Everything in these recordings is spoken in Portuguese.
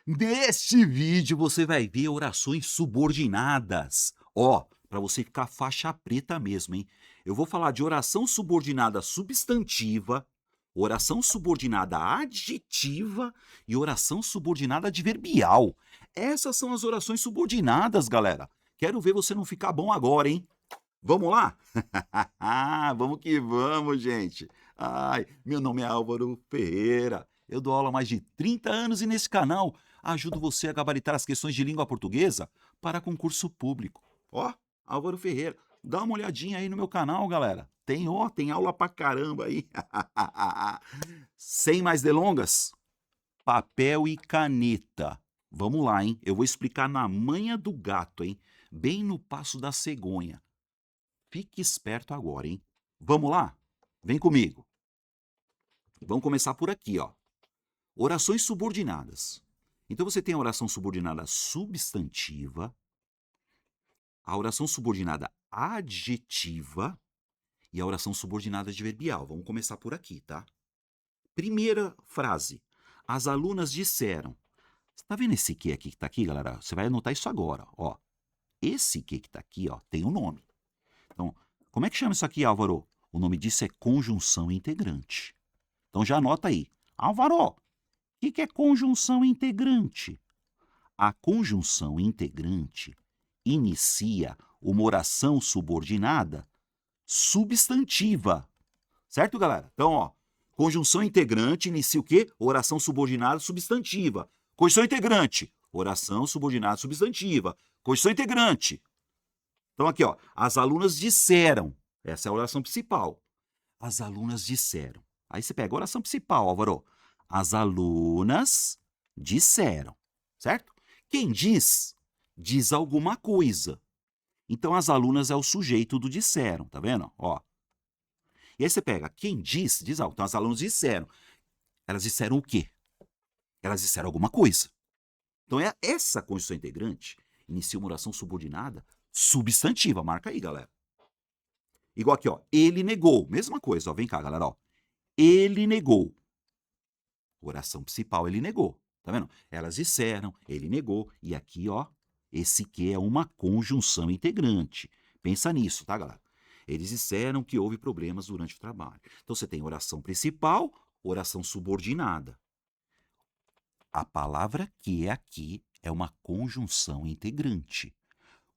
Neste vídeo você vai ver orações subordinadas. Ó, para você ficar faixa preta mesmo, hein? Eu vou falar de oração subordinada substantiva, oração subordinada adjetiva e oração subordinada adverbial. Essas são as orações subordinadas, galera. Quero ver você não ficar bom agora, hein? Vamos lá? Vamos que vamos, gente. Ai, meu nome é Álvaro Ferreira. Eu dou aula há mais de 30 anos e nesse canal ajudo você a gabaritar as questões de língua portuguesa para concurso público. Ó, Álvaro Ferreira, dá uma olhadinha aí no meu canal, galera. Tem aula pra caramba aí. Sem mais delongas, papel e caneta. Vamos lá, hein? Eu vou explicar na manha do gato, hein? Bem no passo da cegonha. Fique esperto agora, hein? Vamos lá? Vem comigo. Vamos começar por aqui, ó. Orações subordinadas. Então você tem a oração subordinada substantiva, a oração subordinada adjetiva e a oração subordinada adverbial. Vamos começar por aqui, tá? Primeira frase. As alunas disseram. Você tá vendo esse que aqui que tá aqui, galera? Você vai anotar isso agora, ó. Esse que tá aqui, ó, tem um nome. Então, como é que chama isso aqui, Álvaro? O nome disso é conjunção integrante. Então já anota aí. Álvaro, o que é conjunção integrante? A conjunção integrante inicia uma oração subordinada substantiva. Certo, galera? Então, ó, conjunção integrante inicia o quê? Oração subordinada substantiva. Conjunção integrante, oração subordinada substantiva. Conjunção integrante. Então aqui, ó, as alunas disseram. Essa é a oração principal. As alunas disseram. Aí você pega a oração principal, Álvaro. As alunas disseram, certo? Quem diz, diz alguma coisa. Então as alunas é o sujeito do disseram, tá vendo? Ó. E aí você pega quem diz, diz algo. Então as alunas disseram. Elas disseram o quê? Elas disseram alguma coisa. Então é essa conjunção integrante inicia uma oração subordinada substantiva. Marca aí, galera. Igual aqui, ó. Ele negou. Mesma coisa, ó. Vem cá, galera, ó. Ele negou. Oração principal, ele negou. Tá vendo? Elas disseram, ele negou. E aqui, ó, esse que é uma conjunção integrante. Pensa nisso, tá, galera? Eles disseram que houve problemas durante o trabalho. Então você tem oração principal, oração subordinada. A palavra que é aqui é uma conjunção integrante.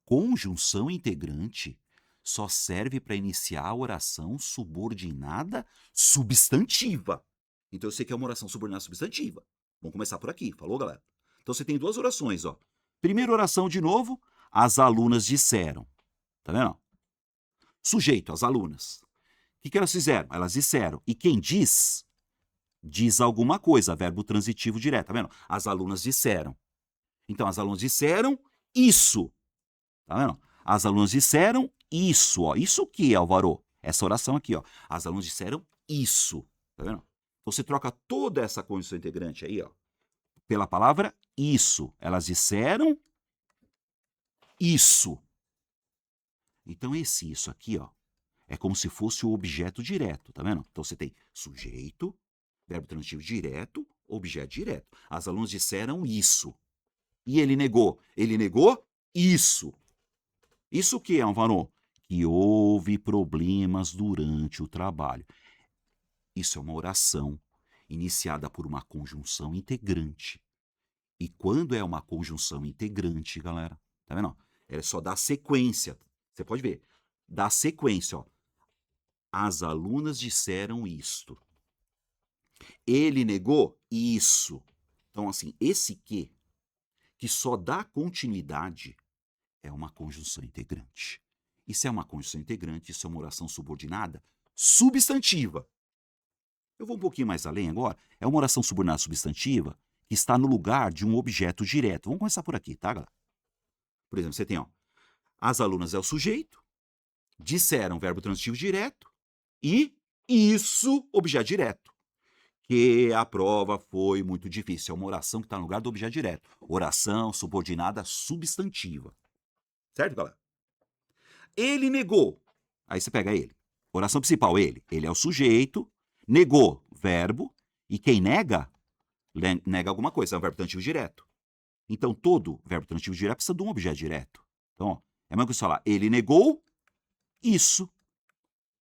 Conjunção integrante só serve para iniciar a oração subordinada substantiva. Então eu sei que é uma oração subordinada substantiva. Vamos começar por aqui, falou, galera? Então você tem duas orações, ó. Primeira oração de novo, as alunas disseram. Tá vendo? Sujeito, as alunas. O que elas fizeram? Elas disseram. E quem diz, diz alguma coisa, verbo transitivo direto, tá vendo? As alunas disseram. Então as alunas disseram isso. Tá vendo? As alunas disseram isso, ó. Isso o que, Álvaro? Essa oração aqui, ó. As alunas disseram isso. Tá vendo? Então você troca toda essa conjunção integrante aí, ó, pela palavra isso. Elas disseram isso. Então esse isso aqui, ó, é como se fosse o objeto direto, tá vendo? Então você tem sujeito, verbo transitivo direto, objeto direto. As alunas disseram isso. E ele negou. Ele negou isso. Isso o que, Álvaro? Que houve problemas durante o trabalho. Isso é uma oração iniciada por uma conjunção integrante. E quando é uma conjunção integrante, galera, tá vendo? É só dar sequência. Você pode ver. Dá sequência, ó. As alunas disseram isto. Ele negou isso. Então, assim, esse que só dá continuidade, é uma conjunção integrante. E se é uma conjunção integrante, isso é uma oração subordinada substantiva. Eu vou um pouquinho mais além agora. É uma oração subordinada substantiva que está no lugar de um objeto direto. Vamos começar por aqui, tá, galera? Por exemplo, você tem, ó, as alunas é o sujeito, disseram verbo transitivo direto e isso, objeto direto. Que a prova foi muito difícil. É uma oração que está no lugar do objeto direto. Oração subordinada substantiva. Certo, galera? Ele negou. Aí você pega ele. Oração principal, ele. Ele é o sujeito. Negou, verbo. E quem nega, nega alguma coisa. É um verbo transitivo direto. Então, todo verbo transitivo direto precisa de um objeto direto. Então, ó, é a mesma coisa falar, ele negou isso.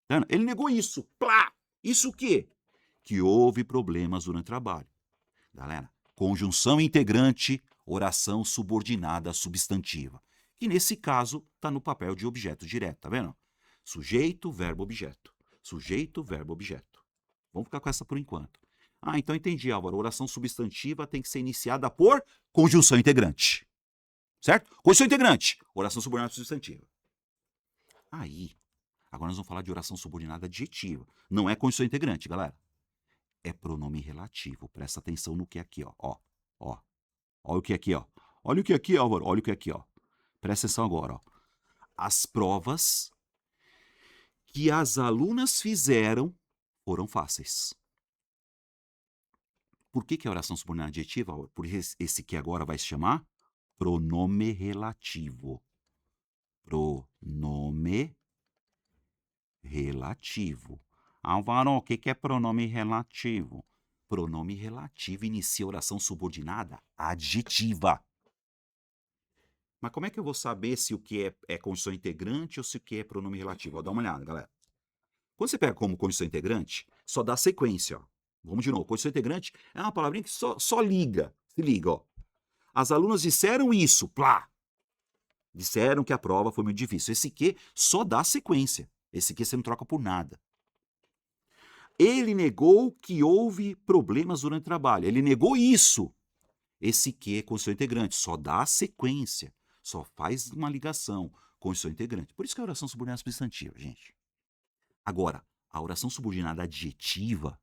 Tá vendo? Ele negou isso. Plá! Isso o quê? Que houve problemas durante o trabalho. Galera, conjunção integrante, oração subordinada substantiva. Que nesse caso está no papel de objeto direto, tá vendo? Sujeito, verbo, objeto. Sujeito, verbo, objeto. Vamos ficar com essa por enquanto. Ah, então entendi, Álvaro. Oração substantiva tem que ser iniciada por conjunção integrante. Certo? Conjunção integrante. Oração subordinada substantiva. Aí, agora nós vamos falar de oração subordinada adjetiva. Não é conjunção integrante, galera. É pronome relativo. Presta atenção no que é aqui, ó. Ó. Olha o que é aqui, ó. Olha o que é aqui, Álvaro. Olha o que é aqui, ó. Presta atenção agora, ó. As provas que as alunas fizeram foram fáceis. Por que é oração subordinada adjetiva, Álvaro? Porque esse que agora vai se chamar pronome relativo. Pronome relativo. Álvaro, o que é pronome relativo? Pronome relativo inicia oração subordinada adjetiva. Mas como é que eu vou saber se o que é conjunção integrante ou se o que é pronome relativo? Ó, dá uma olhada, galera. Quando você pega como conjunção integrante, só dá sequência. Ó. Vamos de novo. Conjunção integrante é uma palavrinha que só liga. Se liga, ó. As alunas disseram isso, plá. Disseram que a prova foi muito difícil. Esse que só dá sequência. Esse que você não troca por nada. Ele negou que houve problemas durante o trabalho. Ele negou isso. Esse que é conjunção integrante. Só dá sequência. Só faz uma ligação. Conjunção integrante. Por isso que é a oração subordinada substantiva, gente. Agora, a oração subordinada adjetiva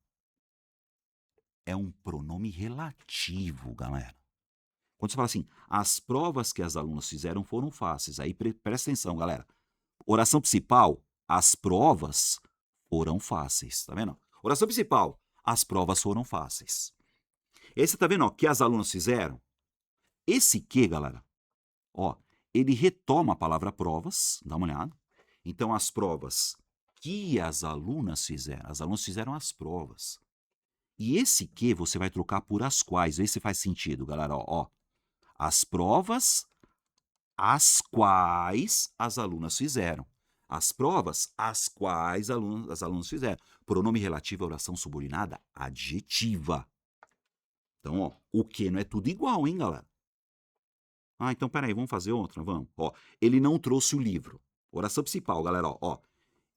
é um pronome relativo, galera. Quando você fala assim, as provas que as alunas fizeram foram fáceis. Aí presta atenção, galera. Oração principal, as provas foram fáceis. Tá vendo? Oração principal, as provas foram fáceis. Esse tá vendo, ó, que as alunas fizeram? Esse que, galera, ó, ele retoma a palavra provas, dá uma olhada. Então, as provas que as alunas fizeram as provas. E esse que você vai trocar por as quais, esse faz sentido, galera, ó. As provas as quais as alunas fizeram. As provas as quais as alunas fizeram. Pronome relativo é oração subordinada adjetiva. Então, ó, o que não é tudo igual, hein, galera? Ah, então peraí, vamos fazer outra? Vamos. Ó, ele não trouxe o livro. Oração principal, galera, ó.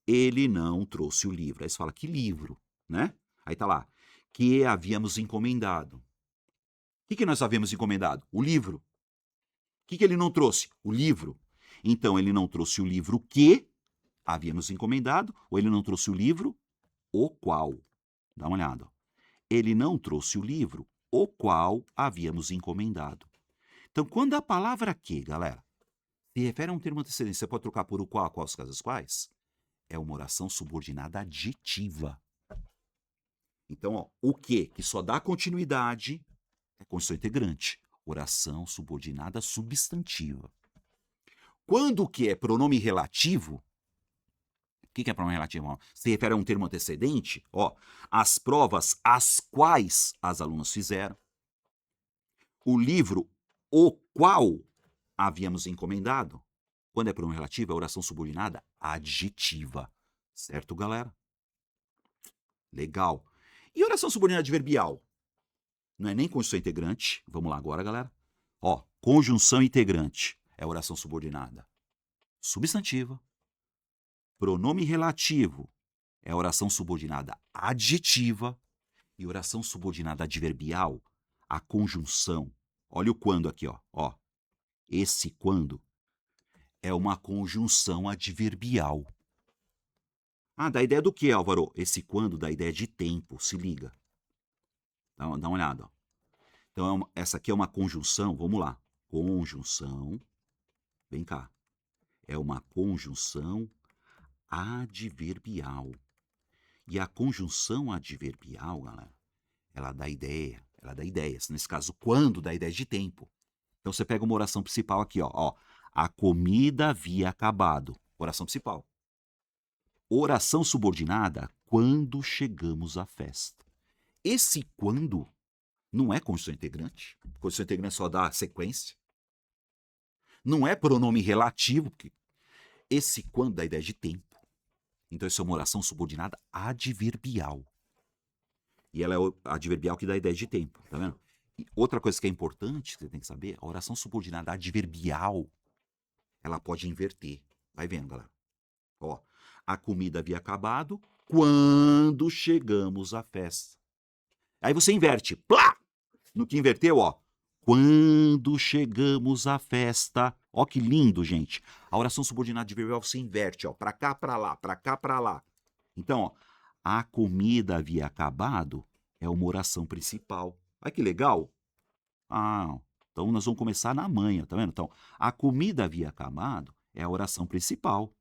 Ele não trouxe o livro. Aí você fala, que livro, né? Aí tá lá, que havíamos encomendado. O que nós havíamos encomendado? O livro. O que ele não trouxe? O livro. Então, ele não trouxe o livro que havíamos encomendado, ou ele não trouxe o livro o qual. Dá uma olhada. Ele não trouxe o livro o qual havíamos encomendado. Então, quando a palavra que, galera, se refere a um termo antecedente, você pode trocar por o qual, quais, casas quais? É uma oração subordinada adjetiva. Então, ó, o que só dá continuidade, é condição integrante. Oração subordinada substantiva. Quando o que é pronome relativo, o que é pronome relativo? Se refere a um termo antecedente, ó, as provas as quais as alunas fizeram, o livro o qual havíamos encomendado. Quando é pronome relativo, é oração subordinada adjetiva. Certo, galera? Legal. E oração subordinada adverbial? Não é nem conjunção integrante. Vamos lá agora, galera. Ó, conjunção integrante é oração subordinada substantiva. Pronome relativo é oração subordinada adjetiva. E oração subordinada adverbial, a conjunção. Olha o quando aqui, ó. Esse quando é uma conjunção adverbial. Ah, dá ideia do que, Álvaro? Esse quando dá ideia de tempo, se liga. Dá uma olhada, ó. Então, essa aqui é uma conjunção, vamos lá. Conjunção, vem cá. É uma conjunção adverbial. E a conjunção adverbial, galera, ela dá ideias. Nesse caso, quando dá ideia de tempo. Então, você pega uma oração principal aqui, ó. A comida havia acabado. Oração principal. Oração subordinada, quando chegamos à festa. Esse quando Não é conjunção integrante. Conjunção integrante só dá sequência. Não é pronome relativo, porque esse quando dá ideia de tempo. Então, isso é uma oração subordinada adverbial. E ela é adverbial que dá ideia de tempo, tá vendo? E outra coisa que é importante, que você tem que saber, a oração subordinada adverbial, ela pode inverter. Vai vendo, galera. Ó, a comida havia acabado quando chegamos à festa. Aí você inverte. Plá! No que inverteu, ó. Quando chegamos à festa. Ó que lindo, gente. A oração subordinada adverbial se inverte, ó. Pra cá, pra lá, pra cá, pra lá. Então, ó. A comida havia acabado é uma oração principal. Olha que legal. Ah, então nós vamos começar na manha, tá vendo? Então, a comida havia acabado é a oração principal,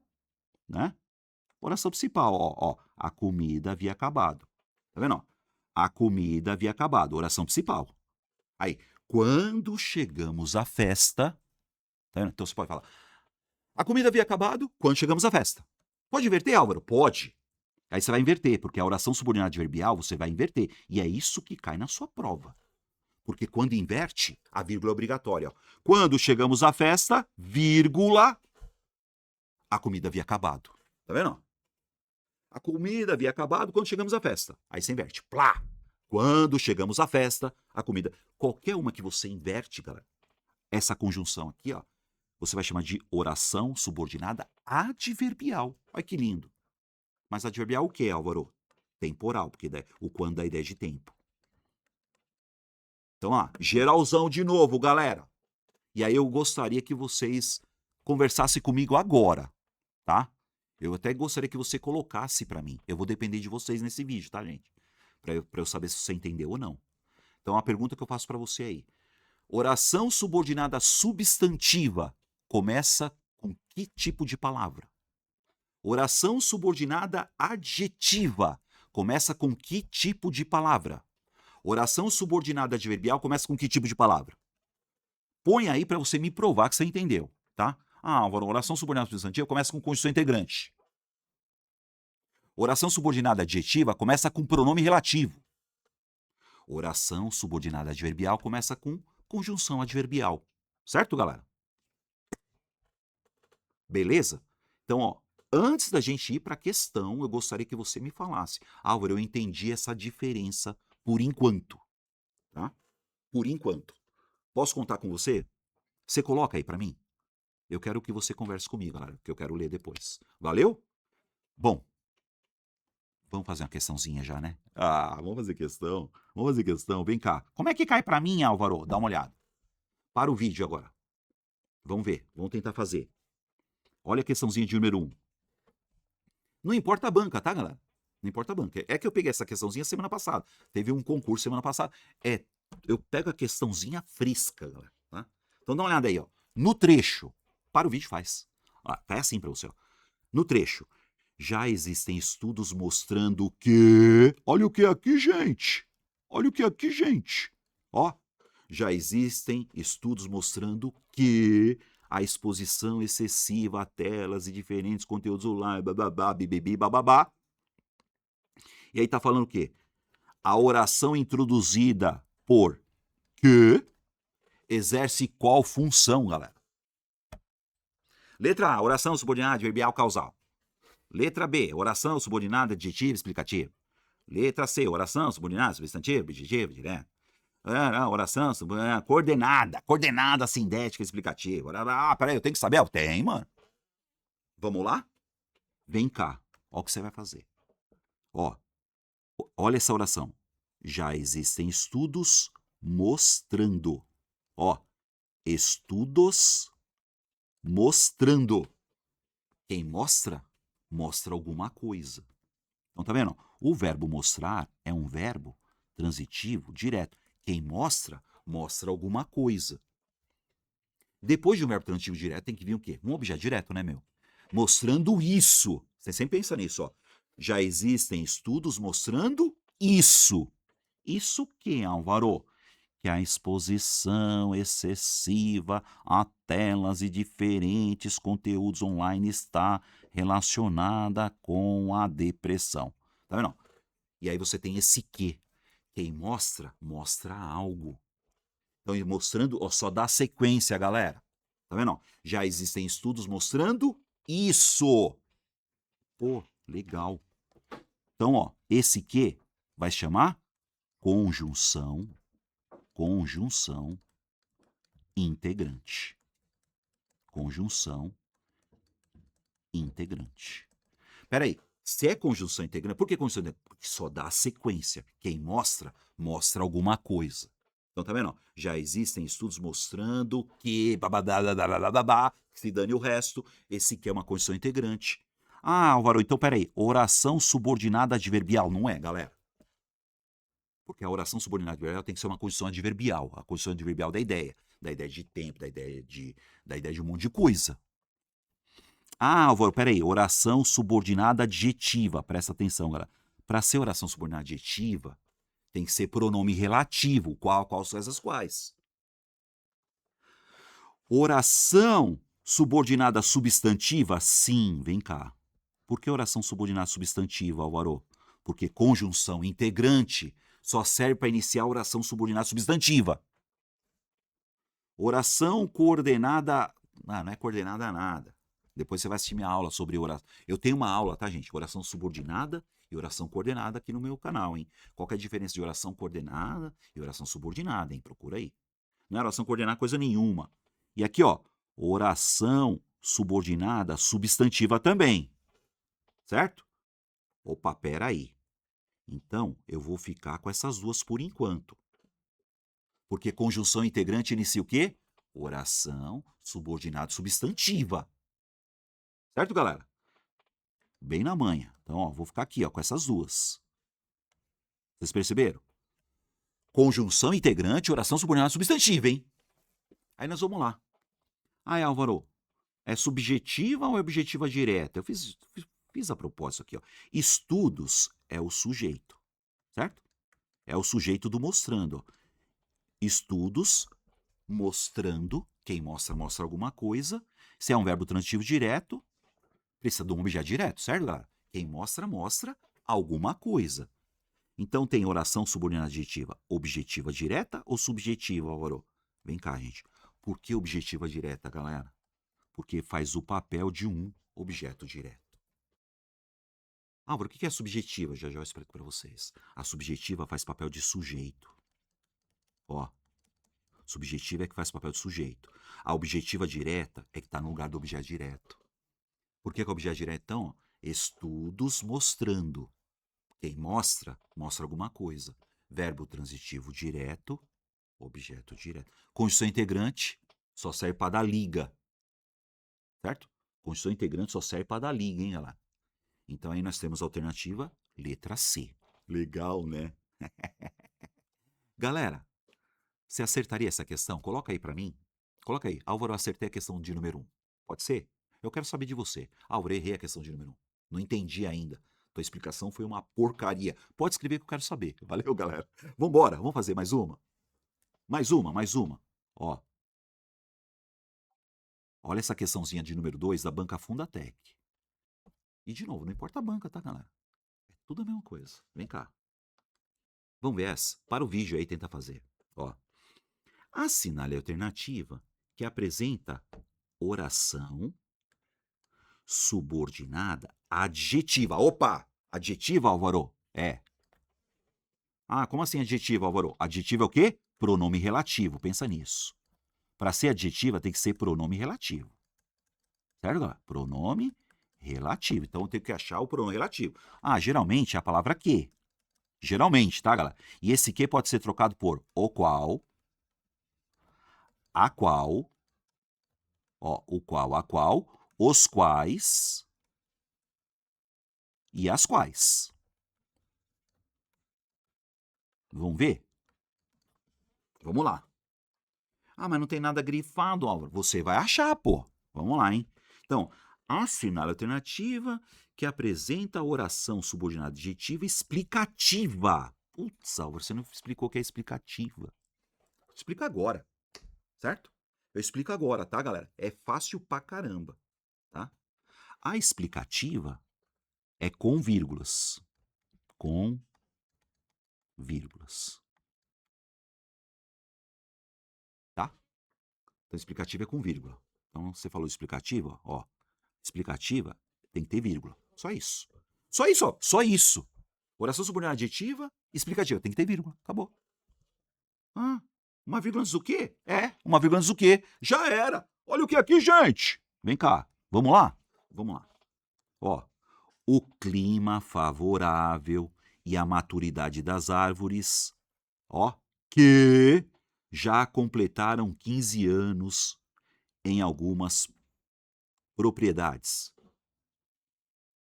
né? Oração principal, ó. A comida havia acabado. Tá vendo, ó? A comida havia acabado, oração principal. Aí, quando chegamos à festa, tá vendo? Então você pode falar, a comida havia acabado quando chegamos à festa. Pode inverter, Álvaro? Pode. Aí você vai inverter, porque a oração subordinada adverbial você vai inverter. E é isso que cai na sua prova. Porque quando inverte, a vírgula é obrigatória. Ó. Quando chegamos à festa, vírgula, a comida havia acabado. Tá vendo? A comida havia acabado quando chegamos à festa. Aí você inverte. Plá! Quando chegamos à festa, a comida. Qualquer uma que você inverte, galera, essa conjunção aqui, ó, você vai chamar de oração subordinada adverbial. Olha que lindo. Mas adverbial o que, Álvaro? Temporal, porque o quando dá a ideia de tempo. Então, ó, geralzão de novo, galera. E aí eu gostaria que vocês conversassem comigo agora, tá? Eu até gostaria que você colocasse para mim. Eu vou depender de vocês nesse vídeo, tá, gente? Para eu saber se você entendeu ou não. Então, a pergunta que eu faço para você aí. Oração subordinada substantiva começa com que tipo de palavra? Oração subordinada adjetiva começa com que tipo de palavra? Oração subordinada adverbial começa com que tipo de palavra? Põe aí para você me provar que você entendeu, tá? Ah, Álvaro, oração subordinada substantiva começa com conjunção integrante. Oração subordinada adjetiva começa com pronome relativo. Oração subordinada adverbial começa com conjunção adverbial. Certo, galera? Beleza? Então, ó, antes da gente ir para a questão, eu gostaria que você me falasse. Álvaro, eu entendi essa diferença por enquanto. Tá? Por enquanto. Posso contar com você? Você coloca aí para mim? Eu quero que você converse comigo, galera, que eu quero ler depois. Valeu? Bom, vamos fazer uma questãozinha já, né? Ah, vamos fazer questão. Vamos fazer questão. Vem cá. Como é que cai para mim, Álvaro? Dá uma olhada. Para o vídeo agora. Vamos ver. Vamos tentar fazer. Olha a questãozinha de número 1. Não importa a banca, tá, galera? Não importa a banca. É que eu peguei essa questãozinha semana passada. Teve um concurso semana passada. Eu pego a questãozinha fresca, galera. Tá? Então dá uma olhada aí, ó. No trecho. Para o vídeo faz. Ó, tá assim para você, ó. No trecho. Já existem estudos mostrando que... Olha o que é aqui, gente. Olha o que é aqui, gente. Ó. Já existem estudos mostrando que a exposição excessiva a telas e diferentes conteúdos online, bababá, bibibi, bababá. E aí tá falando o quê? A oração introduzida por que exerce qual função, galera? Letra A, oração subordinada adverbial causal. Letra B, oração subordinada adjetiva explicativa. Letra C, oração subordinada substantiva, adjetiva, direto. Oração subordinada coordenada sindética explicativa. Peraí, eu tenho que saber? Tem, mano. Vamos lá? Vem cá. Olha o que você vai fazer. Ó, olha essa oração. Já existem estudos mostrando. Ó, estudos mostrando. Quem mostra, mostra alguma coisa. Então, tá vendo? O verbo mostrar é um verbo transitivo, direto. Quem mostra, mostra alguma coisa. Depois de um verbo transitivo direto, tem que vir o quê? Um objeto direto, né, meu? Mostrando isso. Você sempre pensa nisso, ó. Já existem estudos mostrando isso. Isso que, Álvaro? Que a exposição excessiva a telas e diferentes conteúdos online está relacionada com a depressão. Tá vendo? E aí você tem esse que Quem mostra, mostra algo. Então, mostrando, ó, só dá sequência, galera. Tá vendo? Ó? Já existem estudos mostrando isso. Pô, legal. Então, ó, esse que vai se chamar conjunção integrante. Conjunção integrante. Espera aí, se é conjunção integrante, por que conjunção integrante? Porque só dá a sequência. Quem mostra, mostra alguma coisa. Então, tá vendo? Já existem estudos mostrando que se dane o resto, esse que é uma conjunção integrante. Ah, Álvaro, então peraí, oração subordinada adverbial, não é, galera? Porque a oração subordinada adverbial tem que ser uma conjunção adverbial, a conjunção adverbial da ideia de tempo, da ideia de um monte de coisa. Ah, Álvaro, peraí, oração subordinada adjetiva, presta atenção, galera. Para ser oração subordinada adjetiva, tem que ser pronome relativo, qual são essas quais. Oração subordinada substantiva, sim, vem cá. Por que oração subordinada substantiva, Álvaro? Porque conjunção integrante só serve para iniciar a oração subordinada substantiva. Oração coordenada... Ah, não é coordenada a nada. Depois você vai assistir minha aula sobre oração. Eu tenho uma aula, tá, gente? Oração subordinada e oração coordenada aqui no meu canal, hein? Qual que é a diferença de oração coordenada e oração subordinada, hein? Procura aí. Não é oração coordenada coisa nenhuma. E aqui, ó, oração subordinada substantiva também. Certo? Opa, peraí. Então, eu vou ficar com essas duas por enquanto. Porque conjunção integrante inicia o quê? Oração subordinada substantiva. Certo, galera? Bem na manha. Então, ó, vou ficar aqui, ó, com essas duas. Vocês perceberam? Conjunção integrante, oração subordinada substantiva, hein? Aí nós vamos lá. Ah, Álvaro, é subjetiva ou é objetiva direta? Eu fiz a propósito aqui, ó. Estudos é o sujeito, certo? É o sujeito do mostrando. Ó. Estudos, mostrando, quem mostra, mostra alguma coisa. Se é um verbo transitivo direto, precisa de um objeto direto, certo, galera? Quem mostra, mostra alguma coisa. Então tem oração subordinada adjetiva objetiva direta ou subjetiva, Álvaro? Vem cá, gente. Por que objetiva direta, galera? Porque faz o papel de um objeto direto. Álvaro, o que é subjetiva? Já eu explico para vocês. A subjetiva faz papel de sujeito. Ó, subjetiva é que faz papel de sujeito. A objetiva direta é que está no lugar do objeto direto. Por que é objeto direto? Então, ó, estudos mostrando. Quem mostra, mostra alguma coisa. Verbo transitivo direto, objeto direto. Conjunção integrante só serve para dar liga. Certo? Conjunção integrante só serve para dar liga, hein, galera? Então aí nós temos a alternativa letra C. Legal, né? Galera, você acertaria essa questão? Coloca aí para mim. Coloca aí. Álvaro, eu acertei a questão de número 1. Pode ser? Eu quero saber de você. Álvaro, errei a questão de número 1. Não entendi ainda. Tua explicação foi uma porcaria. Pode escrever que eu quero saber. Valeu, galera. Vambora, vamos fazer mais uma? Mais uma. Ó. Olha essa questãozinha de número 2 da Banca Fundatec. E de novo, não importa a banca, tá, galera? É tudo a mesma coisa. Vem cá. Vamos ver essa? Para o vídeo aí, tenta fazer. Ó. Assinale a alternativa que apresenta oração subordinada adjetiva. Opa! Adjetiva, Álvaro? É. Ah, como assim adjetiva, Álvaro? Adjetivo é o quê? Pronome relativo. Pensa nisso. Para ser adjetiva, tem que ser pronome relativo. Certo, galera? Pronome relativo. Então, eu tenho que achar o pronome relativo. Ah, geralmente é a palavra que. Geralmente, tá, galera? E esse que pode ser trocado por o qual, a qual, ó, o qual, a qual, os quais e as quais. Vamos ver? Vamos lá. Ah, mas não tem nada grifado, Álvaro. Você vai achar, pô. Vamos lá, hein? Então, assinale a alternativa que apresenta a oração subordinada adjetiva explicativa. Putz, Álvaro, você não explicou o que é explicativa. Explica agora, certo? Eu explico agora, tá, galera? É fácil pra caramba, tá? A explicativa é com vírgulas. Com vírgulas. Tá? Então, explicativa é com vírgula. Então, você falou explicativa, ó. Explicativa tem que ter vírgula. Só isso. Só isso, ó. Só isso. Oração subordinada adjetiva, explicativa. Tem que ter vírgula. Acabou. Ah, uma vírgula antes do quê? Uma vírgula antes do quê? Já era. Olha o que é aqui, gente. Vem cá. Vamos lá? Vamos lá. Ó. O clima favorável e a maturidade das árvores, ó, que já completaram 15 anos em algumas propriedades.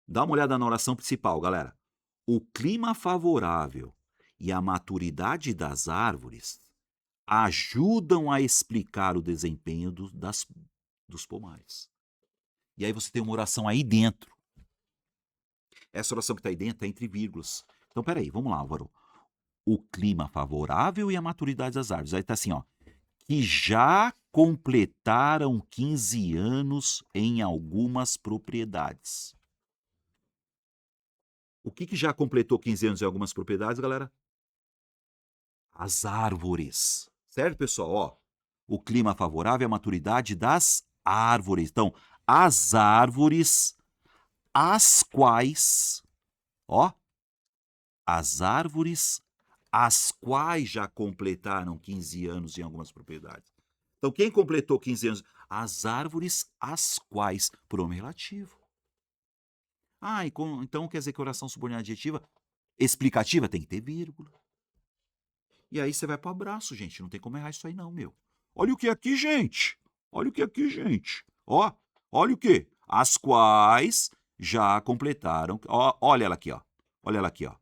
Dá uma olhada na oração principal, galera. O clima favorável e a maturidade das árvores ajudam a explicar o desempenho dos pomares. E aí você tem uma oração aí dentro. Essa oração que está aí dentro está entre vírgulas. Então, peraí, vamos lá, Álvaro. O clima favorável e a maturidade das árvores. Aí está assim, ó. Que já completaram 15 anos em algumas propriedades. O que já completou 15 anos em algumas propriedades, galera? As árvores. Certo, pessoal? Ó, o clima favorável e a maturidade das árvores. Então, as árvores, as quais, ó, as árvores, as quais já completaram 15 anos em algumas propriedades. Então, quem completou 15 anos? As árvores, as quais, pronome relativo. Então quer dizer que oração subordinada adjetiva explicativa tem que ter vírgula. E aí você vai pro abraço, gente. Não tem como errar isso aí não, meu. Olha o que é aqui, gente. Olha o que é aqui, gente. Ó, olha o que? As quais já completaram. Ó, olha ela aqui, ó. Olha ela aqui, ó.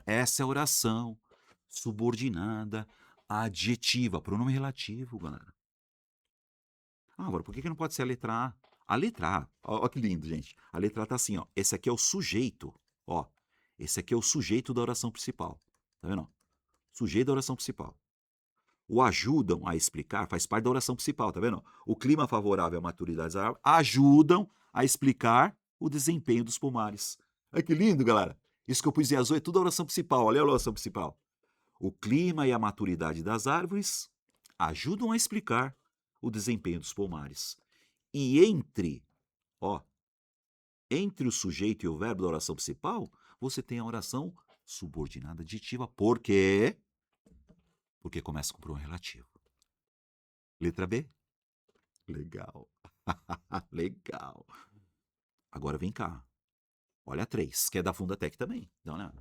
Essa é a oração subordinada adjetiva, pronome relativo, galera. Agora, por que não pode ser a letra A? A letra A, ó que lindo, gente. A letra A tá assim, ó. Esse aqui é o sujeito, ó. Esse aqui é o sujeito da oração principal. Tá vendo? Sujeito da oração principal. O ajudam a explicar faz parte da oração principal, tá vendo? O clima favorável à maturidade das árvores ajudam a explicar o desempenho dos pomares. Olha que lindo, galera. Isso que eu pus em azul é tudo a oração principal. Olha a oração principal. O clima e a maturidade das árvores ajudam a explicar o desempenho dos pomares. E entre o sujeito e o verbo da oração principal, você tem a oração subordinada adjetiva. Por quê? Porque começa com pronome relativo. Letra B? Legal. Legal. Agora vem cá. Olha a 3, que é da Fundatec também. Dá uma olhada.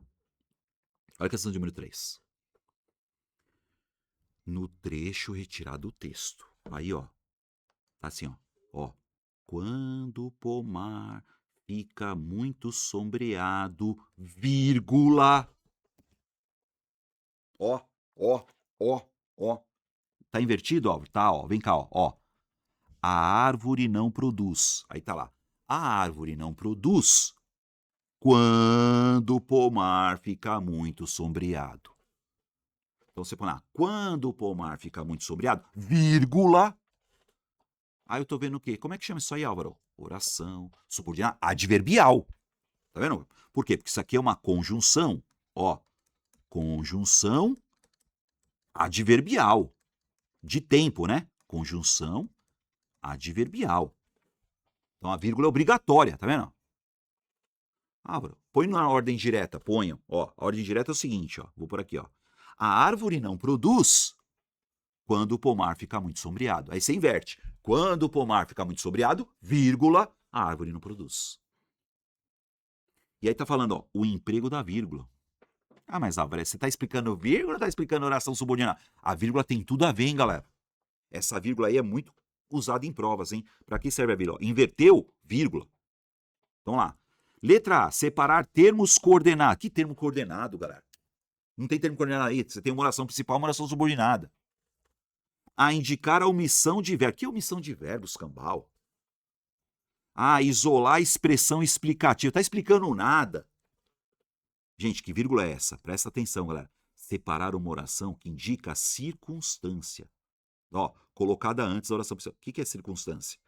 Olha a questão número 3. No trecho retirado do texto. Aí, ó. Tá assim, ó. Ó. Quando o pomar fica muito sombreado, vírgula. Ó, ó, ó, ó. Tá invertido, ó? Tá, ó. Vem cá, ó. A árvore não produz. Aí tá lá. A árvore não produz quando o pomar fica muito sombreado. Então você põe lá. Quando o pomar fica muito sombreado, vírgula. Aí eu tô vendo o quê? Como é que chama isso aí, Álvaro? Oração subordinada adverbial. Tá vendo? Por quê? Porque isso aqui é uma conjunção. Ó. Conjunção adverbial. De tempo, né? Conjunção adverbial. Então a vírgula é obrigatória, tá vendo? Álvaro, põe na ordem direta, ponham. Ó, a ordem direta é o seguinte, ó. Vou por aqui, ó. A árvore não produz quando o pomar fica muito sombreado. Aí você inverte. Quando o pomar fica muito sombreado, vírgula, a árvore não produz. E aí tá falando, ó, o emprego da vírgula. Ah, mas Álvaro, você tá explicando vírgula ou tá explicando oração subordinada? A vírgula tem tudo a ver, hein, galera? Essa vírgula aí é muito usada em provas, hein? Pra que serve a vírgula? Inverteu, vírgula. Então lá. Letra A, separar termos coordenados. Que termo coordenado, galera? Não tem termo coordenado aí. Você tem uma oração principal e uma oração subordinada. A indicar a omissão de verbos. Que omissão de verbos, cambal? Isolar a expressão explicativa. Tá explicando nada. Gente, que vírgula é essa? Presta atenção, galera. Separar uma oração que indica a circunstância. Ó, colocada antes da oração principal. O que é circunstância?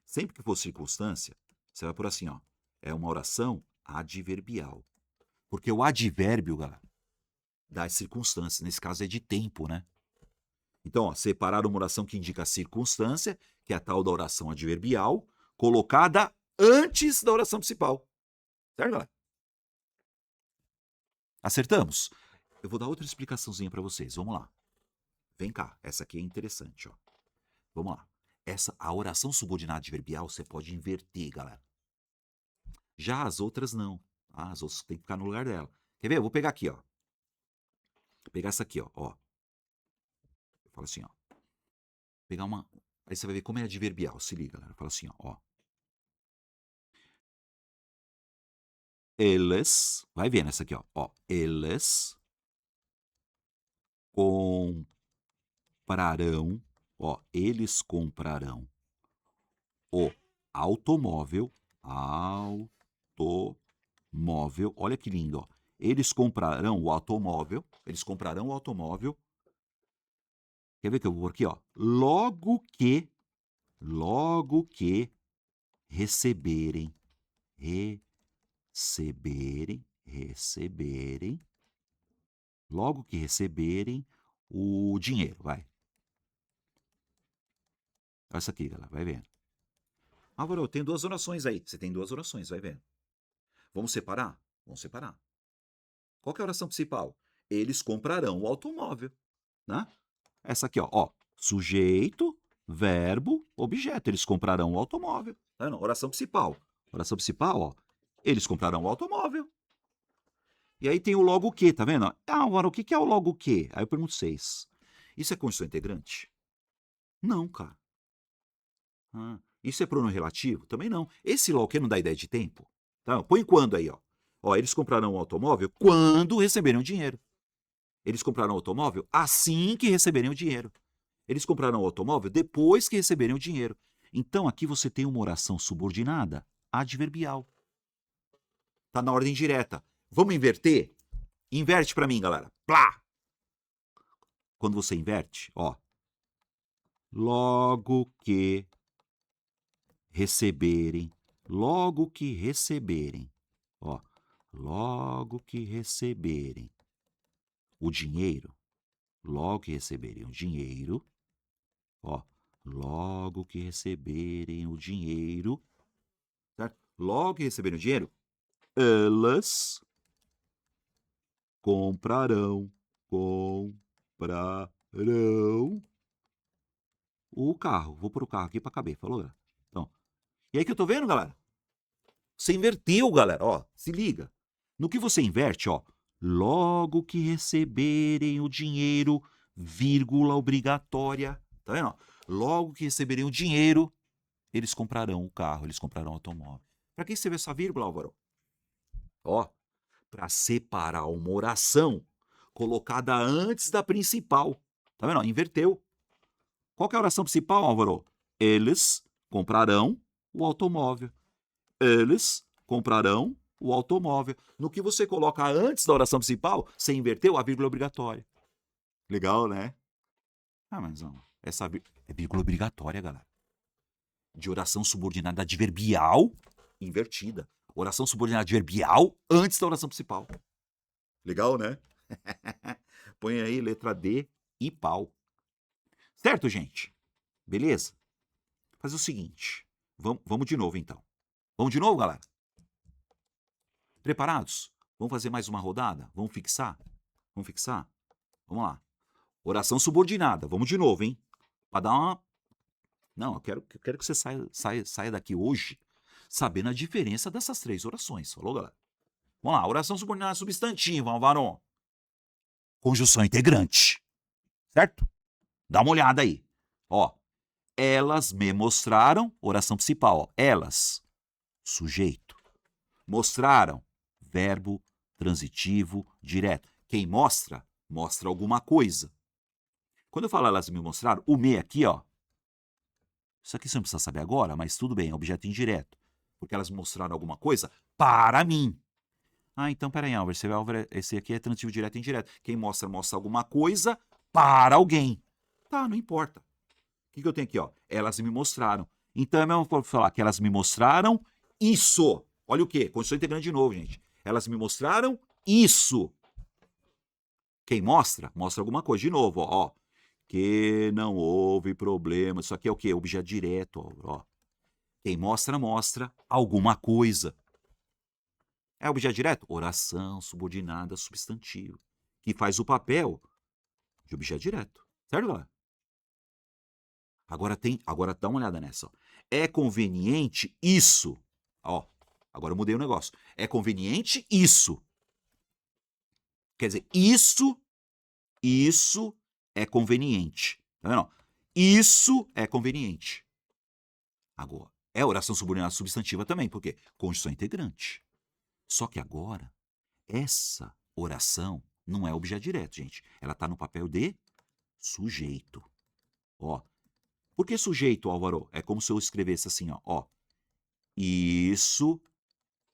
Sempre que for circunstância, você vai por assim, ó. É uma oração adverbial. Porque o advérbio, galera, das circunstâncias. Nesse caso é de tempo, né? Então, ó, separar uma oração que indica a circunstância, que é a tal da oração adverbial, colocada antes da oração principal. Certo, galera? Acertamos? Eu vou dar outra explicaçãozinha para vocês. Vamos lá. Vem cá, essa aqui é interessante, ó. Vamos lá. A oração subordinada adverbial você pode inverter, galera. Já as outras não. As outras tem que ficar no lugar dela. Quer ver? Eu vou pegar aqui, ó. Vou pegar essa aqui, ó. Eu falo assim, ó. Pegar uma. Aí você vai ver como é adverbial. Se liga, galera. Eu falo assim, ó. Eles. Vai vendo essa aqui, ó. Eles comprarão. Ó, eles comprarão o automóvel. Automóvel. Olha que lindo, ó. Eles comprarão o automóvel. Eles comprarão o automóvel. Quer ver que eu vou por aqui, ó? Logo que receberem logo que receberem o dinheiro, vai. Olha isso aqui, galera, vai vendo. Álvaro, tem duas orações aí. Você tem duas orações, vai vendo. Vamos separar? Vamos separar. Qual que é a oração principal? Eles comprarão o automóvel, né? Essa aqui, ó. Sujeito, verbo, objeto. Eles comprarão o automóvel. Tá vendo? Oração principal. Oração principal, ó. Eles comprarão o automóvel. E aí tem o logo que, tá vendo? Álvaro, o que é o logo que? Aí eu pergunto vocês. Isso é condição integrante? Não, cara. Isso é pronome relativo? Também não. Esse logo que não dá ideia de tempo? Tá? Põe quando aí, ó. Ó, eles comprarão um automóvel quando receberem o dinheiro. Eles comprarão o automóvel assim que receberem o dinheiro. Eles comprarão o automóvel depois que receberem o dinheiro. Então aqui você tem uma oração subordinada adverbial. Tá na ordem direta. Vamos inverter? Inverte para mim, galera. Plá! Quando você inverte, ó. Logo que receberem, ó. Logo que receberem o dinheiro, ó. Logo que receberem o dinheiro, certo? Logo que receberem o dinheiro, elas comprarão o carro. Vou pôr o carro aqui para caber, falou, galera? Então, e aí que eu tô vendo, galera? Você inverteu, galera, ó, se liga. No que você inverte, ó, logo que receberem o dinheiro, vírgula obrigatória, tá vendo? Logo que receberem o dinheiro, eles comprarão o carro, eles comprarão o automóvel. Para que você vê essa vírgula, Álvaro? Ó, para separar uma oração colocada antes da principal. Tá vendo? Inverteu. Qual que é a oração principal, Álvaro? Eles comprarão o automóvel. Eles comprarão o automóvel. No que você coloca antes da oração principal, você inverteu a vírgula obrigatória. Legal, né? Mas não. Essa é vírgula obrigatória, galera. De oração subordinada adverbial invertida. Oração subordinada adverbial antes da oração principal. Legal, né? Põe aí letra D e pau. Certo, gente? Beleza? Fazer o seguinte. Vamos de novo, então. Vamos de novo, galera? Preparados? Vamos fazer mais uma rodada? Vamos fixar? Vamos fixar? Vamos lá. Oração subordinada. Vamos de novo, hein? Para dar uma... Não, eu quero que você saia daqui hoje sabendo a diferença dessas três orações. Falou, galera? Vamos lá. Oração subordinada substantiva, Alvaron. Conjunção integrante. Certo? Dá uma olhada aí. Ó. Elas me mostraram, oração principal, ó. Elas, sujeito. Mostraram, verbo transitivo direto. Quem mostra, mostra alguma coisa. Quando eu falo elas me mostraram, o me aqui, ó. Isso aqui você não precisa saber agora, mas tudo bem, é objeto indireto. Porque elas mostraram alguma coisa para mim. Então peraí, Álvaro, esse aqui é transitivo direto e indireto. Quem mostra, mostra alguma coisa para alguém. Tá, não importa. O que eu tenho aqui, ó? Elas me mostraram. Então é mesmo para falar que elas me mostraram isso. Olha o quê? Condição integrante de novo, gente. Elas me mostraram isso. Quem mostra, mostra alguma coisa. De novo, ó. Que não houve problema. Isso aqui é o quê? Objeto direto, ó. Quem mostra, mostra alguma coisa. É objeto direto? Oração subordinada substantivo, que faz o papel de objeto direto. Certo, galera? Agora dá uma olhada nessa, ó. É conveniente isso. Ó, agora eu mudei o negócio. É conveniente isso. Quer dizer, isso é conveniente. Tá vendo? Isso é conveniente. Agora, é oração subordinada substantiva também, porque conjunção integrante. Só que agora, essa oração não é objeto direto, gente. Ela está no papel de sujeito. Ó, por que sujeito, Álvaro? É como se eu escrevesse assim, ó. Isso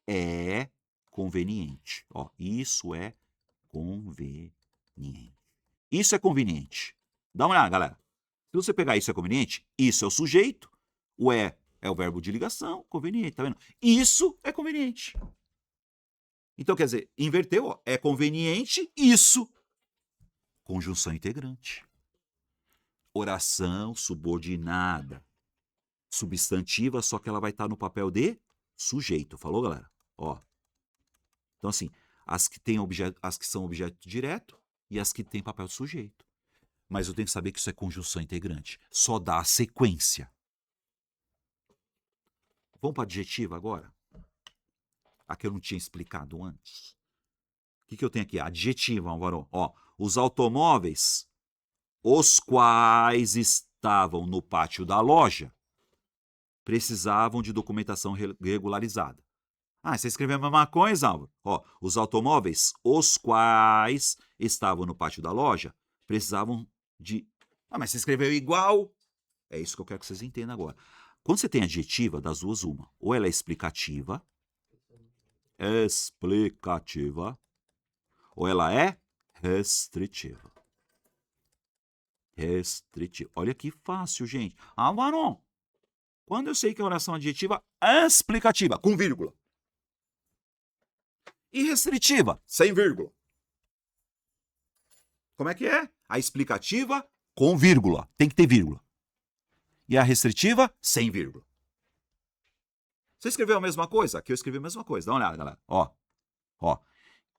é conveniente. Ó, isso é conveniente. Isso é conveniente. Dá uma olhada, galera. Se você pegar isso é conveniente, isso é o sujeito, o é o verbo de ligação, conveniente, tá vendo? Isso é conveniente. Então, quer dizer, inverteu, ó. É conveniente isso. Conjunção integrante. Oração subordinada substantiva, só que ela vai estar no papel de sujeito. Falou, galera? Ó. Então, assim, as que são objeto direto e as que têm papel de sujeito. Mas eu tenho que saber que isso é conjunção integrante. Só dá a sequência. Vamos para a adjetiva agora? A que eu não tinha explicado antes. O que eu tenho aqui? Adjetiva, Álvaro. Ó, os automóveis, os quais estavam no pátio da loja, precisavam de documentação regularizada. Ah, você escreveu a mesma coisa, Álvaro? Ó, os automóveis, os quais estavam no pátio da loja, precisavam de... Ah, mas você escreveu igual? É isso que eu quero que vocês entendam agora. Quando você tem adjetiva, das duas, uma. Ou ela é explicativa, ou ela é restritiva. Restritiva. Olha que fácil, gente. Ah, Varon, quando eu sei que é oração adjetiva explicativa, com vírgula. E restritiva, sem vírgula. Como é que é? A explicativa com vírgula. Tem que ter vírgula. E a restritiva, sem vírgula. Você escreveu a mesma coisa? Aqui eu escrevi a mesma coisa. Dá uma olhada, galera. Ó.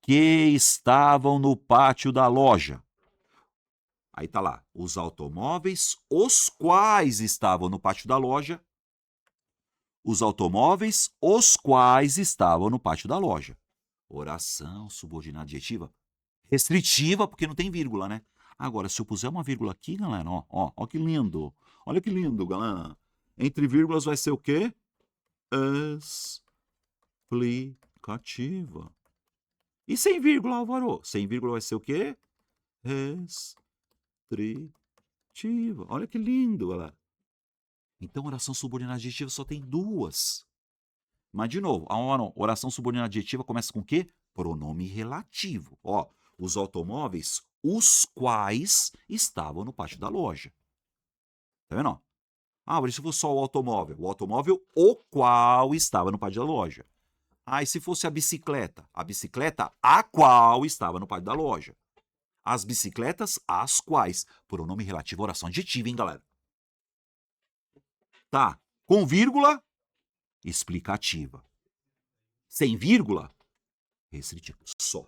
Que estavam no pátio da loja. Aí tá lá, os automóveis, os quais estavam no pátio da loja. Os automóveis, os quais estavam no pátio da loja. Oração subordinada adjetiva restritiva, porque não tem vírgula, né? Agora, se eu puser uma vírgula aqui, galera, ó que lindo. Olha que lindo, galera. Entre vírgulas vai ser o quê? Explicativa. E sem vírgula, Álvaro? Sem vírgula vai ser o quê? Restritiva. Olha que lindo, galera. Então, oração subordinada adjetiva só tem duas. Mas, de novo, a oração subordinada adjetiva começa com o quê? Pronome relativo. Ó, os automóveis, os quais estavam no pátio da loja. Tá vendo? Ah, mas se fosse só o automóvel o qual estava no pátio da loja. Ah, e se fosse a bicicleta a qual estava no pátio da loja. As bicicletas, as quais. Pronome relativo, oração adjetiva, hein, galera? Tá, com vírgula, explicativa. Sem vírgula, restritiva. Só.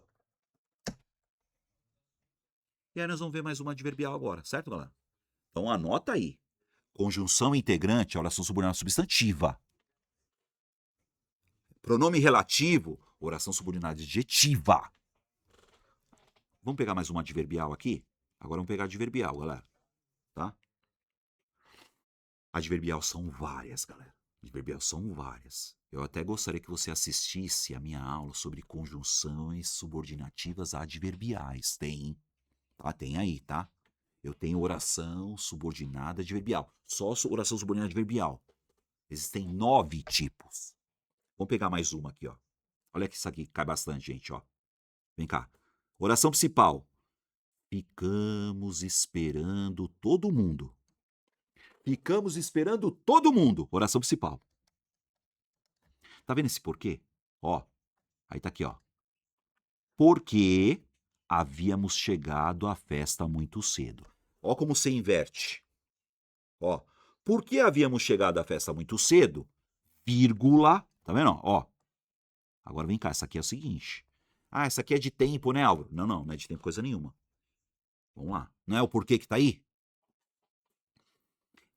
E aí nós vamos ver mais uma adverbial agora, certo, galera? Então anota aí. Conjunção integrante, oração subordinada substantiva. Pronome relativo, oração subordinada adjetiva. Vamos pegar mais uma adverbial aqui? Agora vamos pegar adverbial, galera. Tá? Adverbial são várias, galera. Adverbial são várias. Eu até gostaria que você assistisse a minha aula sobre conjunções subordinativas adverbiais. Tem, tá? Tem aí, tá? Eu tenho oração subordinada adverbial. Só oração subordinada adverbial. Existem 9 tipos. Vamos pegar mais uma aqui, ó. Olha que isso aqui cai bastante, gente, ó. Vem cá. Oração principal. Ficamos esperando todo mundo. Ficamos esperando todo mundo. Oração principal. Tá vendo esse porquê? Ó. Aí tá aqui, ó. Porque havíamos chegado à festa muito cedo. Ó como você inverte. Ó, por que havíamos chegado à festa muito cedo? Vírgula, tá vendo? Ó, agora vem cá, essa aqui é o seguinte. Ah, essa aqui é de tempo, né, Álvaro? Não, não é de tempo coisa nenhuma. Vamos lá. Não é o porquê que tá aí?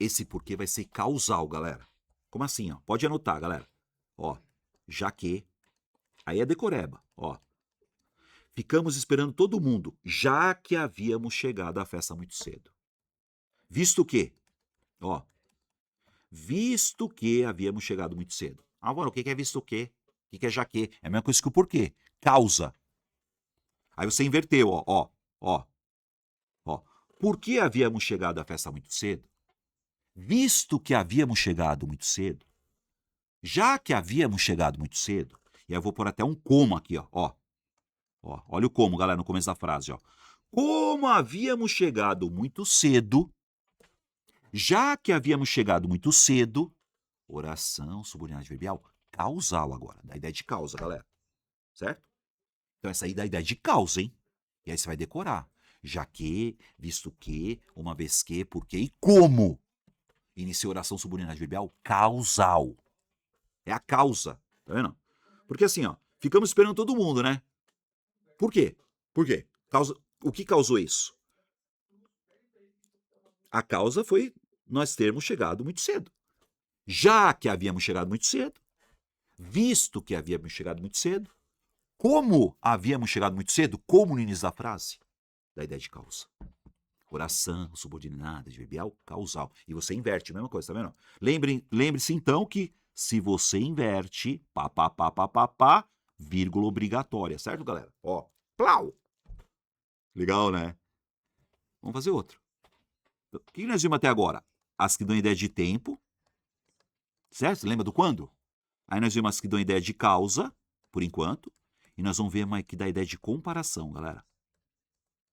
Esse porquê vai ser causal, galera. Como assim, ó? Pode anotar, galera. Ó, já que... Aí é decoreba, ó. Ficamos esperando todo mundo, já que havíamos chegado à festa muito cedo. Visto que, ó, visto que havíamos chegado muito cedo. Agora, o que é visto que? O que é já que? É a mesma coisa que o porquê. Causa. Aí você inverteu, ó. Por que havíamos chegado à festa muito cedo? Visto que havíamos chegado muito cedo, já que havíamos chegado muito cedo, e aí eu vou pôr até um como aqui, ó. Olha o como, galera, no começo da frase, ó. Como havíamos chegado muito cedo, já que havíamos chegado muito cedo, oração subordinada adverbial causal agora, da ideia de causa, galera. Certo? Então essa aí dá a ideia de causa, hein? E aí você vai decorar. Já que, visto que, uma vez que, porque e como. Inicia oração subordinada adverbial causal. É a causa, tá vendo? Porque assim, ó, ficamos esperando todo mundo, né? Por quê? Por quê? O que causou isso? A causa foi nós termos chegado muito cedo. Já que havíamos chegado muito cedo, visto que havíamos chegado muito cedo, como havíamos chegado muito cedo, como no início da frase, da ideia de causa. Oração, subordinada, adverbial, causal. E você inverte, a mesma coisa, tá vendo? Lembre-se então que se você inverte, pá, vírgula obrigatória, certo, galera? Ó, plau! Legal, né? Vamos fazer outro. O que nós vimos até agora? As que dão ideia de tempo, certo? Você lembra do quando? Aí nós vimos as que dão ideia de causa, por enquanto. E nós vamos ver mais que dá ideia de comparação, galera.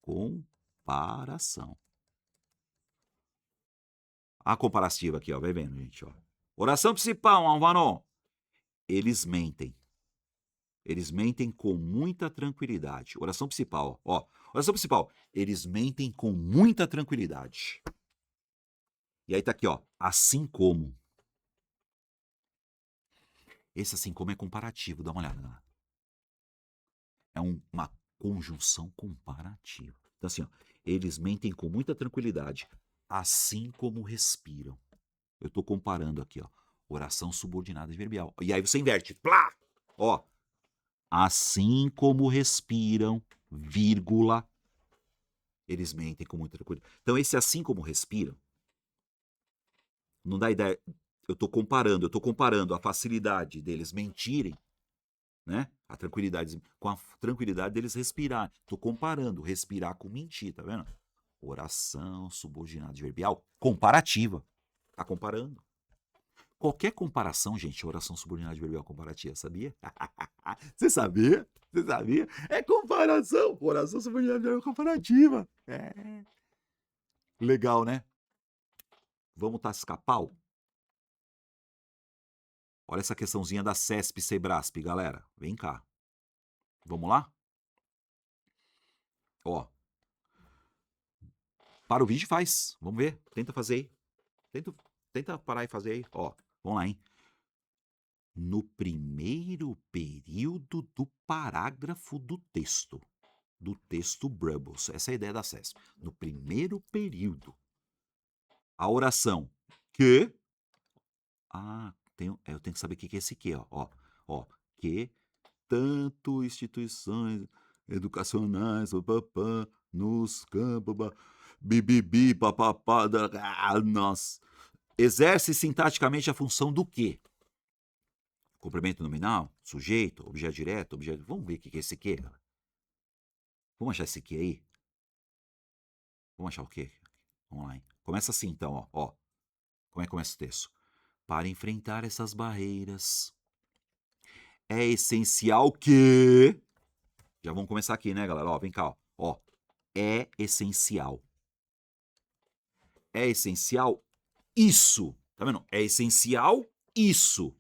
Comparação. A comparativa aqui, ó. Vai vendo, gente, ó. Oração principal, Alvaro. Eles mentem. Eles mentem com muita tranquilidade. Oração principal, ó. Oração principal. Eles mentem com muita tranquilidade. E aí tá aqui, ó. Assim como. Esse assim como é comparativo. Dá uma olhada, galera. É uma conjunção comparativa. Então assim, ó. Eles mentem com muita tranquilidade. Assim como respiram. Eu tô comparando aqui, ó. Oração subordinada adverbial. E aí você inverte. Plá! Ó. Assim como respiram, vírgula, eles mentem com muita tranquilidade. Então, esse assim como respiram, não dá ideia. Eu tô comparando a facilidade deles mentirem, né? A tranquilidade, com a tranquilidade deles respirar. Tô comparando respirar com mentir, tá vendo? Oração subordinada adverbial comparativa. Tá comparando. Qualquer comparação, gente, é oração subordinada adverbial comparativa, sabia? Você sabia? Você sabia? É comparação. Oração subordinada adverbial comparativa. É. Legal, né? Vamos tasca-pau? Olha essa questãozinha da CESP Sebrasp, galera. Vem cá. Vamos lá? Ó. Para o vídeo e faz. Vamos ver. Tenta fazer aí. Tenta parar e fazer aí. Ó. Vamos lá, hein? No primeiro período do parágrafo do texto Brubbles. Essa é a ideia da CESP. No primeiro período. A oração que... Ah, eu tenho que saber o que é esse que, ó. Que tanto instituições educacionais, papapá, nos campos, bibibi, papapá, nossa. Exerce sintaticamente a função do quê? Complemento nominal, sujeito, objeto direto, objeto... Vamos ver o que é esse que, cara. Vamos achar esse que aí? Vamos achar o quê? Vamos lá, hein? Começa assim, então, ó. Como é que começa o texto? Para enfrentar essas barreiras, é essencial que... Já vamos começar aqui, né, galera? Ó, vem cá, ó. É essencial. É essencial isso. Tá vendo? É essencial isso.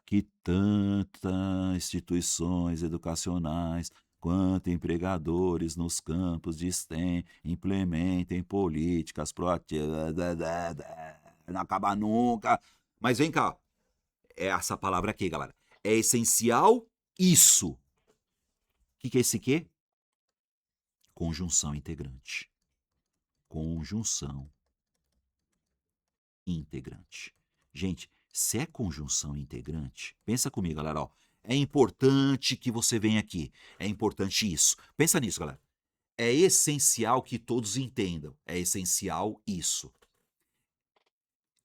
Que tantas instituições educacionais quanto empregadores nos campos de STEM implementem políticas proativas. Não acaba nunca. Mas vem cá, é essa palavra aqui, galera. É essencial isso. O que é esse quê? Conjunção integrante. Conjunção integrante. Gente, se é conjunção integrante, pensa comigo, galera, ó. É importante que você venha aqui. É importante isso. Pensa nisso, galera. É essencial que todos entendam. É essencial isso.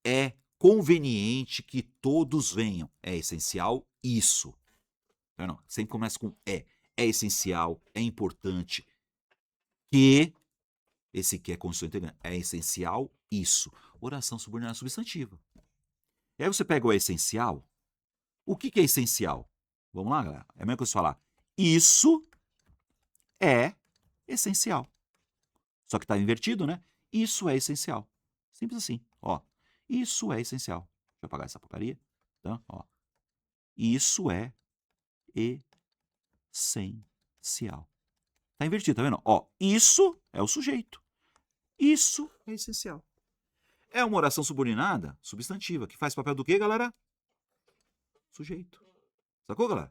É conveniente que todos venham. É essencial isso. Não, sempre começa com é. É essencial, é importante que esse que é conjunção integrante. É essencial isso. Oração subordinada substantiva. E aí você pega o essencial. O que é essencial? Vamos lá, galera? É a mesma coisa falar. Isso é essencial. Só que está invertido, né? Isso é essencial. Simples assim. Ó, isso é essencial. Deixa eu apagar essa porcaria. Então, ó. Isso é essencial. Tá invertido, tá vendo? Ó, isso é o sujeito. Isso é essencial. É uma oração subordinada substantiva, que faz papel do quê, galera? Sujeito. Sacou, galera?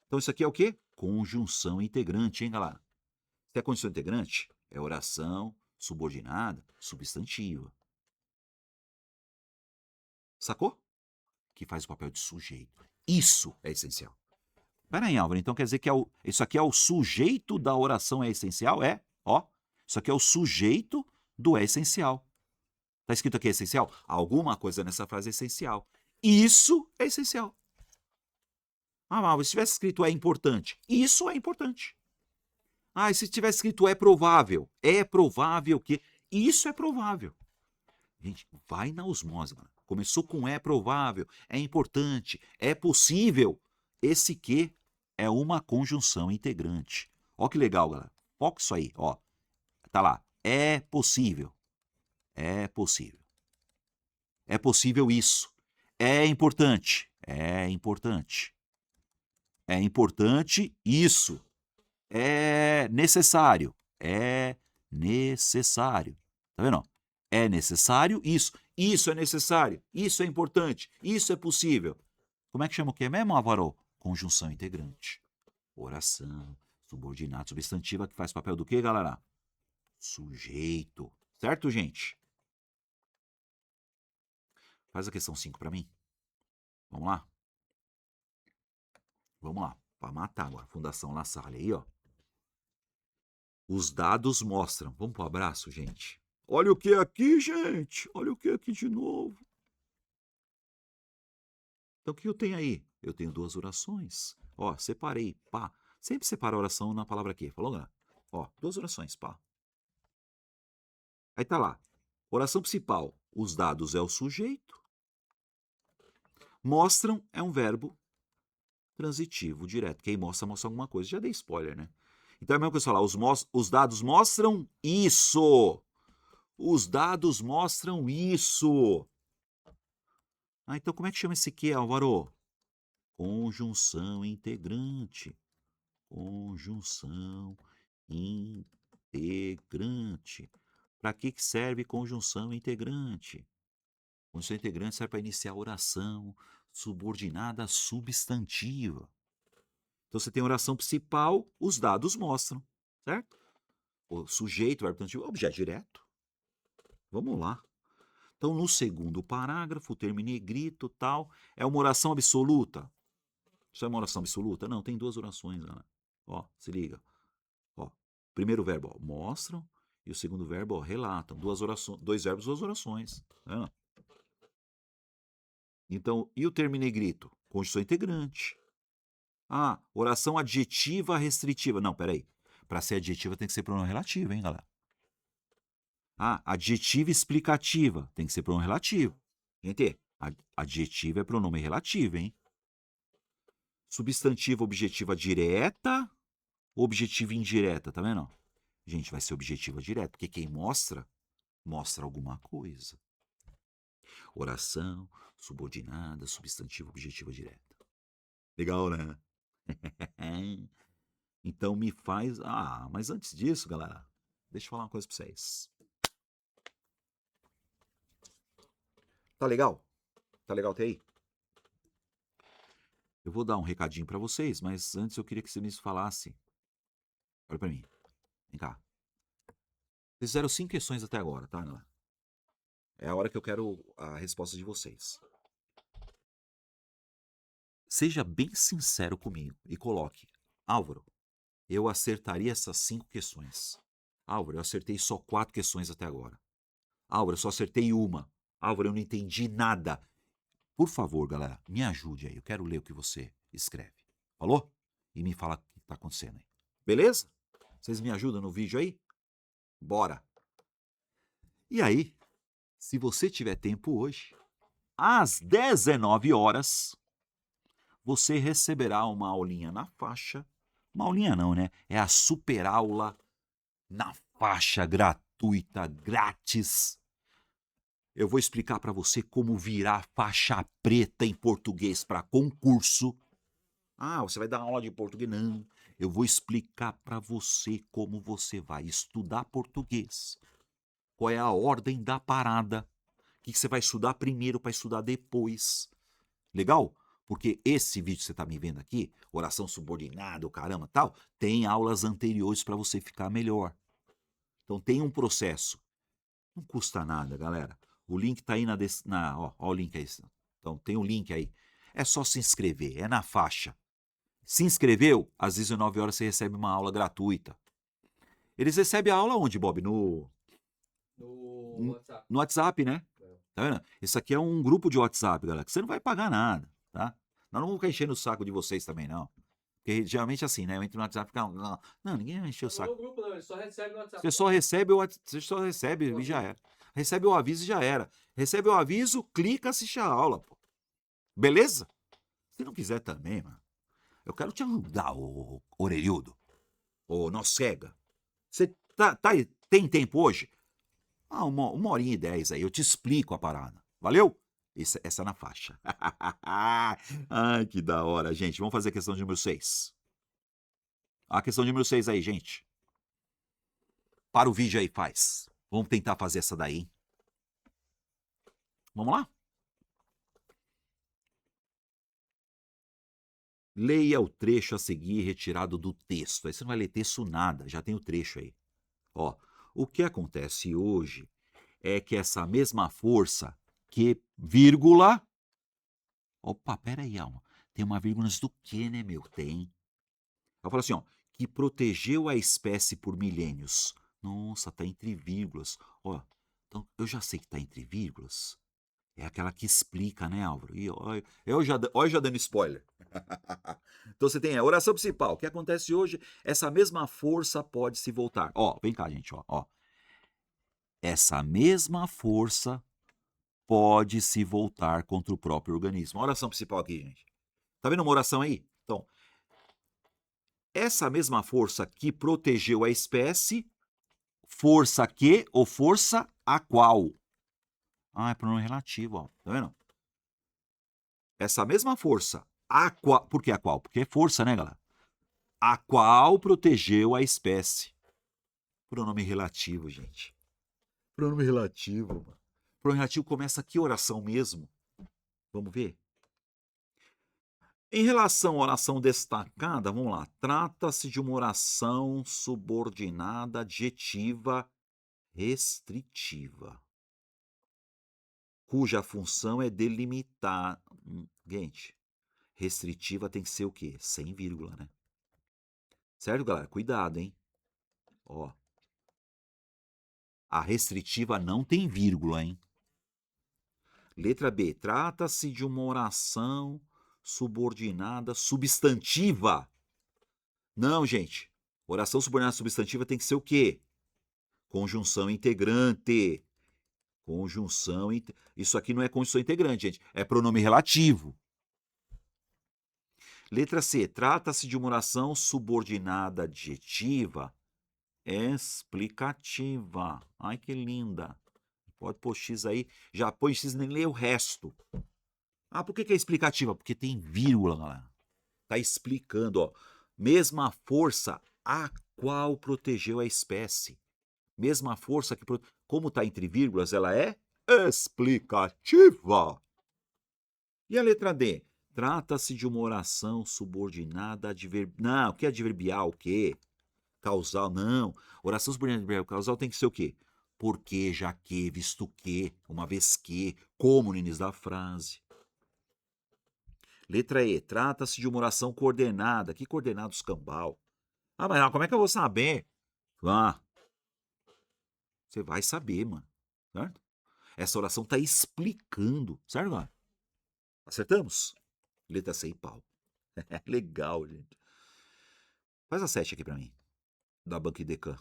Então isso aqui é o quê? Conjunção integrante, hein, galera? Se é conjunção integrante, é oração subordinada substantiva. Sacou? Que faz o papel de sujeito. Isso é essencial. Pera aí, Álvaro, então quer dizer que isso aqui é o sujeito da oração é essencial? É, ó. Isso aqui é o sujeito do é essencial. Tá escrito aqui essencial? Alguma coisa nessa frase é essencial. Isso é essencial. Ah, mas se tivesse escrito é importante, isso é importante. Ah, e se tivesse escrito é provável que isso é provável. Gente, vai na osmose, mano. Começou com é provável, é importante, é possível. Esse que é uma conjunção integrante. Ó que legal, galera. Foca isso aí, ó. Tá lá. É possível. É possível. É possível isso. É importante. É importante. É importante isso. É necessário. É necessário. Tá vendo? É necessário isso. Isso é necessário. Isso é importante. Isso é possível. Como é que chama o que mesmo, Avarô? Conjunção integrante. Oração, subordinado, substantiva, que faz papel do quê, galera? Sujeito. Certo, gente? Faz a questão 5 para mim. Vamos lá? Vamos lá. Para matar agora. Fundação La Salle aí, ó. Os dados mostram. Vamos pro abraço, gente. Olha o que é aqui, gente. Olha o que é aqui de novo. Então, o que eu tenho aí? Eu tenho duas orações. Ó, separei, pá. Sempre separa a oração na palavra aqui. Falou, galera? Ó, duas orações, pá. Aí tá lá. Oração principal. Os dados é o sujeito. Mostram é um verbo transitivo, direto. Quem mostra, mostra alguma coisa. Já dei spoiler, né? Então é a mesma coisa falar. Os dados mostram isso. Os dados mostram isso. Ah, então como é que chama esse aqui, Álvaro? Conjunção integrante. Conjunção integrante. Para que serve conjunção integrante? Conjunção integrante serve para iniciar a oração subordinada substantiva. Então você tem a oração principal, os dados mostram, certo? O sujeito, verbo transitivo, objeto direto. Vamos lá. Então, no segundo parágrafo, o termo negrito, tal, é uma oração absoluta. Isso é uma oração absoluta? Não, tem duas orações, Ana. Ó, se liga. Ó, primeiro verbo, ó, mostram, e o segundo verbo, ó, relatam. Duas orações, dois verbos, duas orações. Né? Então, e o termo negrito? Conjunção integrante. Ah, oração adjetiva restritiva. Não, peraí. Para ser adjetiva tem que ser pronome relativo, hein, galera? Ah, adjetiva explicativa. Tem que ser pronome relativo. Gente, adjetivo é pronome relativo, hein? Substantivo objetiva direta, objetiva indireta, tá vendo? Gente, vai ser objetiva direta, porque quem mostra, mostra alguma coisa. Oração, subordinada, substantivo, objetiva direta. Legal, né? Então me faz... Ah, mas antes disso, galera, deixa eu falar uma coisa pra vocês. Tá legal? Tá legal até aí? Eu vou dar um recadinho pra vocês, mas antes eu queria que você me falasse. Olha pra mim. Vem cá. Vocês fizeram 5 questões até agora, tá, galera? É a hora que eu quero a resposta de vocês. Seja bem sincero comigo e coloque: Álvaro, eu acertaria essas 5 questões. Álvaro, eu acertei só 4 questões até agora. Álvaro, eu só acertei uma. Álvaro, eu não entendi nada. Por favor, galera, me ajude aí. Eu quero ler o que você escreve. Falou? E me fala o que está acontecendo aí. Beleza? Vocês me ajudam no vídeo aí? Bora! E aí, se você tiver tempo hoje, às 19 horas, você receberá uma aulinha na faixa. Uma aulinha não, né? É a super aula na faixa gratuita, grátis. Eu vou explicar para você como virar faixa preta em português para concurso. Ah, você vai dar aula de português? Não. Eu vou explicar para você como você vai estudar português. Qual é a ordem da parada. O que você vai estudar primeiro para estudar depois. Legal? Porque esse vídeo que você está me vendo aqui, oração subordinada, o caramba tal, tem aulas anteriores para você ficar melhor. Então tem um processo. Não custa nada, galera. O link tá aí ó, o link aí. Então tem o link aí. É só se inscrever, é na faixa. Se inscreveu, às 19 horas você recebe uma aula gratuita. Eles recebem a aula onde, Bob? No WhatsApp. No WhatsApp, né? Tá vendo? Isso aqui é um grupo de WhatsApp, galera, que você não vai pagar nada, tá? Nós não vamos ficar enchendo o saco de vocês também, não. Porque geralmente é assim, né? Eu entro no WhatsApp e fico... Não, ninguém vai encher o saco. No grupo não, ele só recebe no WhatsApp. Você só recebe e já era. Recebe o aviso e já era. Recebe o aviso, clica, assiste a aula, pô. Beleza? Se não quiser também, mano, eu quero te ajudar, ô orelhudo, ô nó cega. Você tem tempo hoje? Ah, uma horinha e 10 aí, eu te explico a parada. Valeu? Essa é na faixa. Ai, que da hora, gente. Vamos fazer a questão de número 6. A questão de número 6 aí, gente. Para o vídeo aí, faz. Vamos tentar fazer essa daí, hein? Vamos lá? Leia o trecho a seguir retirado do texto. Aí você não vai ler texto nada, já tem o trecho aí. Ó, o que acontece hoje é que essa mesma força que, vírgula... Opa, peraí, Alma. Tem uma vírgula antes do que, né, meu? Tem. Eu falo assim, ó, que protegeu a espécie por milênios. Nossa, tá entre vírgulas. Ó, então eu já sei que tá entre vírgulas. É aquela que explica, né, Álvaro? E ó, já dando spoiler. Então você tem a oração principal. O que acontece hoje, essa mesma força pode se voltar. Ó, vem cá, gente, ó. Essa mesma força pode se voltar contra o próprio organismo. A oração principal aqui, gente. Tá vendo uma oração aí? Então, essa mesma força que protegeu a espécie, força que ou força a qual? Ah, é pronome relativo, ó. Tá vendo? Essa mesma força, a qual... Por que a qual? Porque é força, né, galera? A qual protegeu a espécie. Pronome relativo, gente. Pronome relativo, mano. Pronome relativo começa que oração mesmo? Vamos ver? Em relação à oração destacada, vamos lá. Trata-se de uma oração subordinada adjetiva restritiva, cuja função é delimitar. Gente, restritiva tem que ser o quê? Sem vírgula, né? Certo, galera? Cuidado, hein? Ó. A restritiva não tem vírgula, hein? Letra B. Trata-se de uma oração subordinada substantiva. Não, gente. Oração subordinada substantiva tem que ser o quê? Conjunção integrante. Isso aqui não é conjunção integrante, gente. É pronome relativo. Letra C. Trata-se de uma oração subordinada adjetiva explicativa. Ai, que linda. Pode pôr X aí. Já põe X e nem lê o resto. Ah, por que é explicativa? Porque tem vírgula, galera. Tá explicando, ó. Mesma força a qual protegeu a espécie. Mesma força que... Como está entre vírgulas, ela é explicativa. E a letra D? Trata-se de uma oração subordinada adverbial. Não, o que é adverbial? O quê? Causal? Não. Oração subordinada adverbial causal tem que ser o quê? Porque, já que, visto que, uma vez que, como no início da frase. Letra E. Trata-se de uma oração coordenada. Que coordenados cambal? Ah, mas como é que eu vou saber? Ah, você vai saber, mano. Certo? Essa oração está explicando. Certo, mano? Acertamos? Letra C e pau. Legal, gente. Faz a 7 aqui pra mim. Da Banco Decan.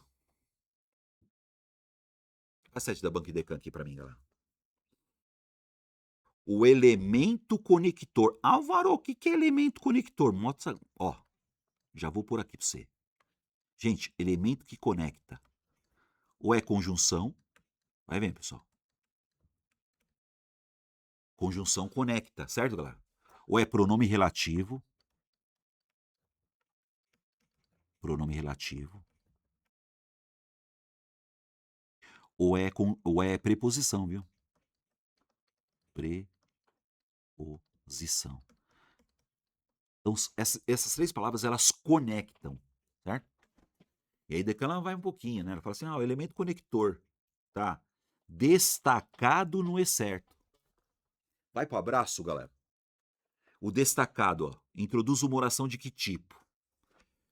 Faz a 7 da Banco Decan aqui pra mim, galera. O elemento conector. Álvaro, o que é elemento conector? Ó, já vou por aqui pra você. Gente, elemento que conecta. Ou é conjunção. Vai vendo, pessoal. Conjunção conecta, certo, galera? Ou é pronome relativo. Pronome relativo. Ou é preposição, viu? Preposição. Então, essas três palavras, elas conectam, certo? E aí, Decan, ela vai um pouquinho, né? Ela fala assim, o elemento conector, tá? Destacado no E certo. Vai pro abraço, galera. O destacado, ó, introduz uma oração de que tipo?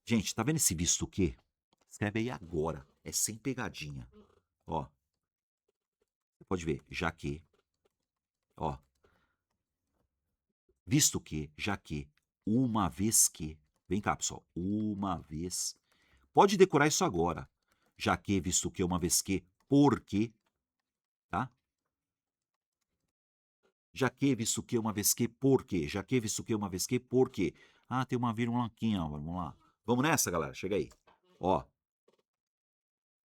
Gente, tá vendo esse visto o quê? Escreve aí agora. É sem pegadinha. Ó. Você pode ver, já que. Ó. Visto que, já que, uma vez que. Vem cá, pessoal. Uma vez. Pode decorar isso agora. Já que, visto que, uma vez que, porque. Tá? Já que, visto que, uma vez que, porque. Já que, visto que, uma vez que, porque. Ah, tem uma vírgula aqui, ó. Vamos lá. Vamos nessa, galera. Chega aí. Ó.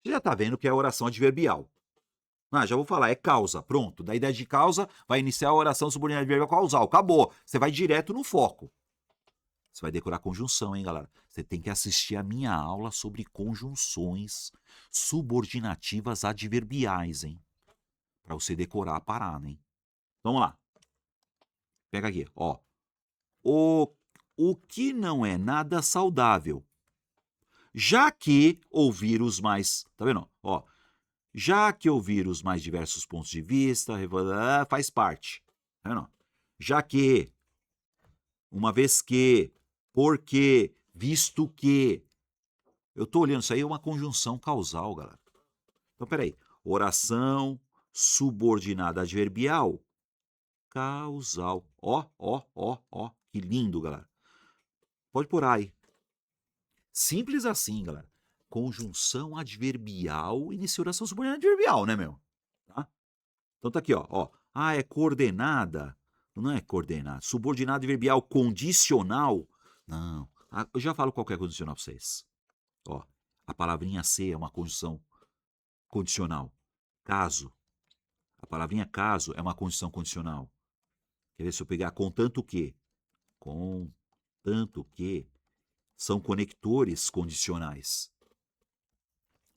Você já tá vendo que é a oração adverbial. Ah, já vou falar, é causa. Pronto. Da ideia de causa, vai iniciar a oração subordinada adverbial causal. Acabou. Você vai direto no foco. Você vai decorar conjunção, hein, galera? Você tem que assistir a minha aula sobre conjunções subordinativas adverbiais, hein? Pra você decorar a parada, hein? Vamos lá. Pega aqui, ó. O que não é nada saudável. Já que ouvir os mais... Tá vendo? Ó. Já que ouvir os mais diversos pontos de vista faz parte. Tá vendo? Já que, uma vez que, porque, visto que. Eu tô olhando, isso aí é uma conjunção causal, galera. Então, peraí. Oração subordinada adverbial causal. Ó, ó, ó, ó. Que lindo, galera. Pode pôr aí. Simples assim, galera. Conjunção adverbial inicia oração subordinada adverbial, né, meu? Tá? Então tá aqui, ó. Ah, é coordenada. Não é coordenada. Subordinada adverbial condicional. Não. Eu já falo qual que é condicional pra vocês. Ó, a palavrinha ser é uma conjunção condicional. Caso. A palavrinha caso é uma condição condicional. Quer ver se eu pegar contanto que? Contanto que são conectores condicionais.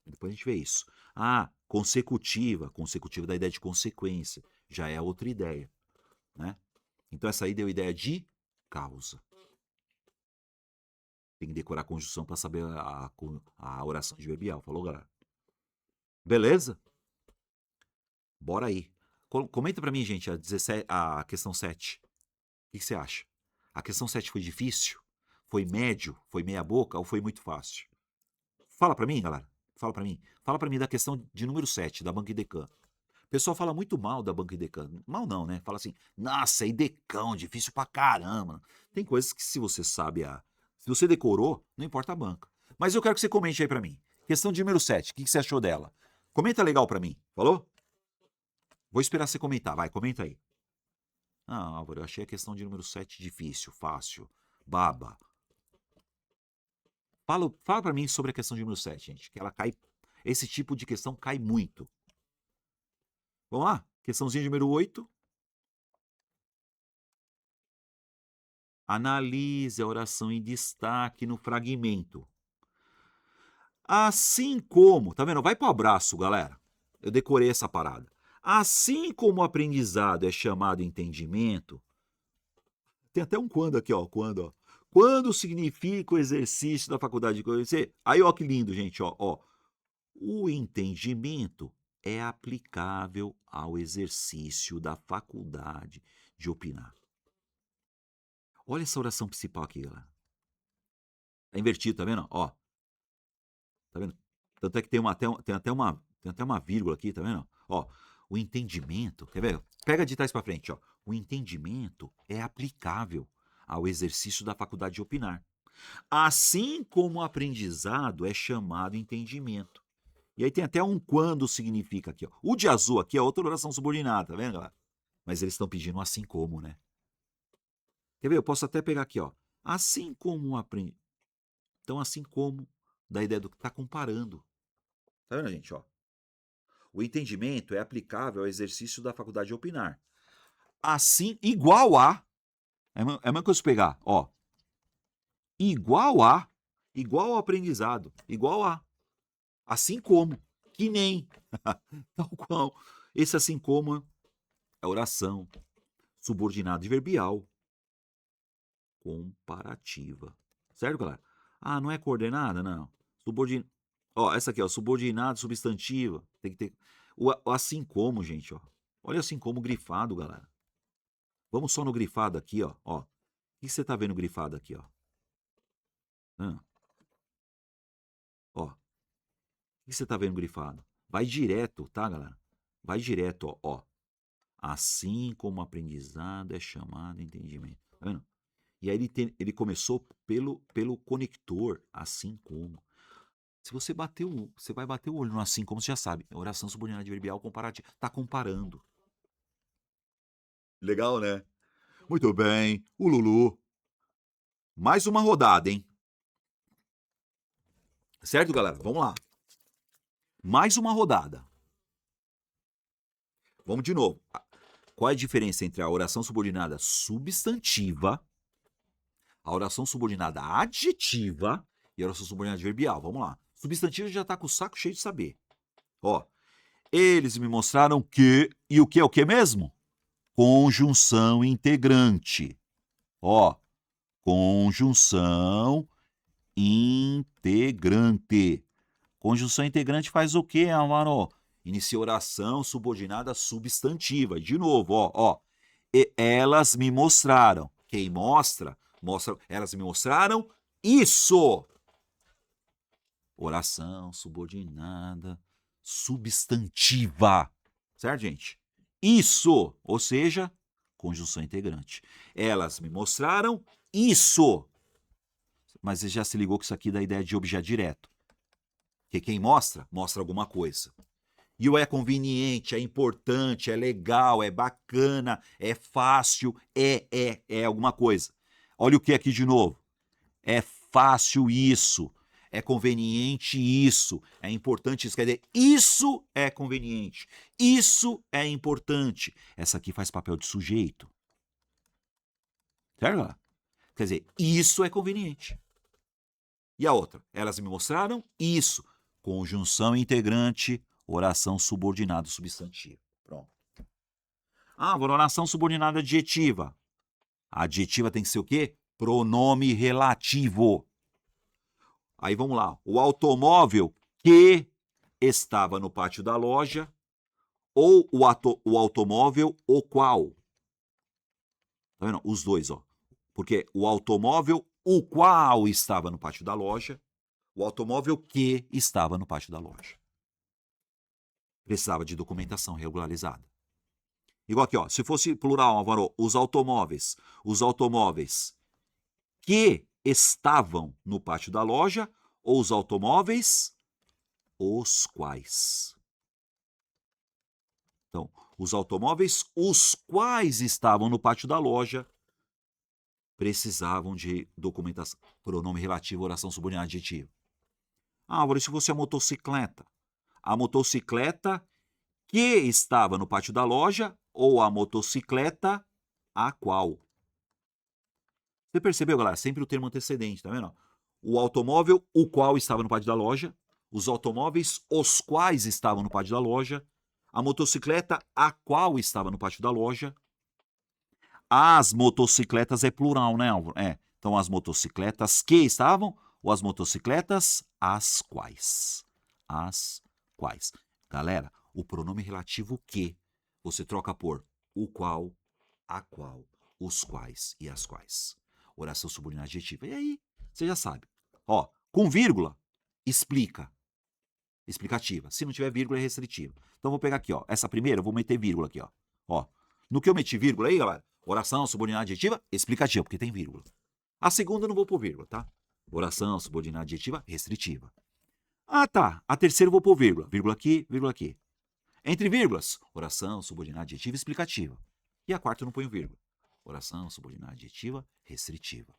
Depois a gente vê isso. Ah, consecutiva. Consecutiva dá ideia de consequência. Já é outra ideia. Né? Então essa aí deu ideia de causa. Tem que decorar a conjunção para saber a oração adverbial. Falou, galera? Beleza? Bora aí. Comenta para mim, gente, a questão 7. O que você acha? A questão 7 foi difícil? Foi médio? Foi meia boca ou foi muito fácil? Fala para mim, galera. Fala para mim. Fala para mim da questão de número 7, da Banco Decan. O pessoal fala muito mal da Banco Decan. Mal não, né? Fala assim, nossa, é Idecão, difícil pra caramba. Tem coisas que se você sabe se você decorou, não importa a banca. Mas eu quero que você comente aí pra mim. Questão de número 7, o que você achou dela? Comenta legal pra mim, falou? Vou esperar você comentar, vai, comenta aí. Ah, Álvaro, eu achei a questão de número 7 difícil, fácil, baba. Fala pra mim sobre a questão de número 7, gente, que ela cai, esse tipo de questão cai muito. Vamos lá? Questãozinha de número 8. Analise a oração em destaque no fragmento. Assim como, tá vendo? Vai pro abraço, galera. Eu decorei essa parada. Assim como o aprendizado é chamado entendimento, tem até um quando aqui, ó, quando, ó. Quando significa o exercício da faculdade de conhecer? Aí, ó, que lindo, gente, ó, ó. O entendimento é aplicável ao exercício da faculdade de opinar. Olha essa oração principal aqui, galera. Tá invertido, tá vendo? Ó. Tá vendo? Tanto é que tem até uma vírgula aqui, tá vendo? Ó, o entendimento, quer ver? Pega de trás para frente, ó. O entendimento é aplicável ao exercício da faculdade de opinar. Assim como o aprendizado é chamado entendimento. E aí tem até um quando significa aqui, ó. O de azul aqui é outra oração subordinada, tá vendo, galera? Mas eles estão pedindo assim como, né? Quer ver? Eu posso até pegar aqui, ó. Assim como aprende. Então, assim como, da ideia do que tá comparando. Tá vendo, gente, ó? O entendimento é aplicável ao exercício da faculdade de opinar. Assim, igual a. É a mesma coisa pegar, ó. Igual a. Igual ao aprendizado. Igual a. Assim como. Que nem. Tal qual. Esse assim como é oração. Subordinado adverbial. Comparativa. Certo, galera? Ah, não é coordenada? Não. Subordinado. Ó, essa aqui, ó. Subordinado, substantiva. Tem que ter. O assim como, gente, ó. Olha assim como grifado, galera. Vamos só no grifado aqui, ó. Ó. O que você tá vendo grifado aqui, ó? Ó. O que você tá vendo grifado? Vai direto, tá, galera? Vai direto, ó. Ó. Assim como aprendizado é chamado entendimento. Tá vendo? E aí ele começou pelo conector, assim como. Se você você vai bater o olho no assim como, você já sabe. Oração subordinada adverbial comparativa. Tá comparando. Legal, né? Muito bem. O Lulu. Mais uma rodada, hein? Certo, galera? Vamos lá. Mais uma rodada. Vamos de novo. Qual é a diferença entre a oração subordinada substantiva, a oração subordinada adjetiva e a oração subordinada adverbial? Vamos lá. Substantiva já tá com o saco cheio de saber. Ó. Eles me mostraram que. E o que é o que mesmo? Conjunção integrante. Ó. Conjunção integrante. Conjunção integrante faz o quê, Amaro? Inicia oração subordinada substantiva. De novo, ó, ó. E elas me mostraram. Quem mostra, elas me mostraram isso. Oração subordinada substantiva. Certo, gente? Isso, ou seja, conjunção integrante. Elas me mostraram isso. Mas você já se ligou que isso aqui dá ideia de objeto direto. Porque quem mostra, mostra alguma coisa. E o é conveniente, é importante, é legal, é bacana, é fácil, é alguma coisa. Olha o que aqui de novo. É fácil isso, é conveniente isso, é importante isso. Quer dizer, isso é conveniente, isso é importante. Essa aqui faz papel de sujeito. Certo? Quer dizer, isso é conveniente. E a outra? Elas me mostraram isso. Conjunção integrante, oração subordinada substantiva. Pronto. Ah, agora oração subordinada adjetiva. A adjetiva tem que ser o quê? Pronome relativo. Aí vamos lá. O automóvel que estava no pátio da loja ou o automóvel o qual. Tá vendo? Os dois, ó. Porque o automóvel o qual estava no pátio da loja, o automóvel que estava no pátio da loja. Precisava de documentação regularizada. Igual aqui, ó. Se fosse plural, Alvaro, os automóveis que estavam no pátio da loja ou os automóveis os quais. Então, os automóveis os quais estavam no pátio da loja precisavam de documentação. Pronome relativo, oração subordinada adjetiva. Ah, Álvaro, se fosse a motocicleta? A motocicleta que estava no pátio da loja ou a motocicleta a qual? Você percebeu, galera? Sempre o termo antecedente, tá vendo? O automóvel, o qual estava no pátio da loja, os automóveis, os quais estavam no pátio da loja, a motocicleta, a qual estava no pátio da loja. As motocicletas é plural, né, Álvaro? É. Então, as motocicletas que estavam, ou as motocicletas, as quais. As quais. Galera, o pronome relativo que você troca por o qual, a qual, os quais e as quais. Oração subordinada adjetiva. E aí, você já sabe. Ó, com vírgula, explica. Explicativa. Se não tiver vírgula, é restritiva. Então, vou pegar aqui, ó. Essa primeira, eu vou meter vírgula aqui, ó. Ó. No que eu meti vírgula aí, galera, oração subordinada adjetiva, explicativa, porque tem vírgula. A segunda eu não vou pôr vírgula, tá? Oração subordinada adjetiva, restritiva. Ah, tá. A terceira eu vou pôr vírgula. Vírgula aqui, vírgula aqui. Entre vírgulas, oração subordinada adjetiva, explicativa. E a quarta eu não ponho vírgula. Oração subordinada adjetiva, restritiva.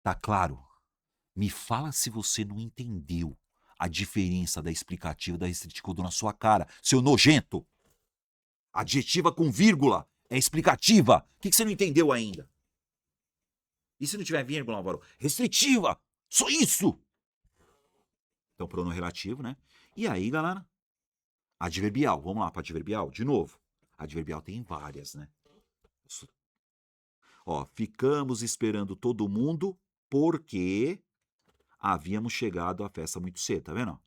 Tá claro? Me fala se você não entendeu a diferença da explicativa e da restritiva na sua cara, seu nojento. Adjetiva com vírgula é explicativa. O que você não entendeu ainda? E se não tiver vírgula, Álvaro? Restritiva. Só isso. Então, pronome relativo, né? E aí, galera? Adverbial. Vamos lá para adverbial? De novo. Adverbial tem várias, né? Ó, ficamos esperando todo mundo porque havíamos chegado à festa muito cedo, tá vendo?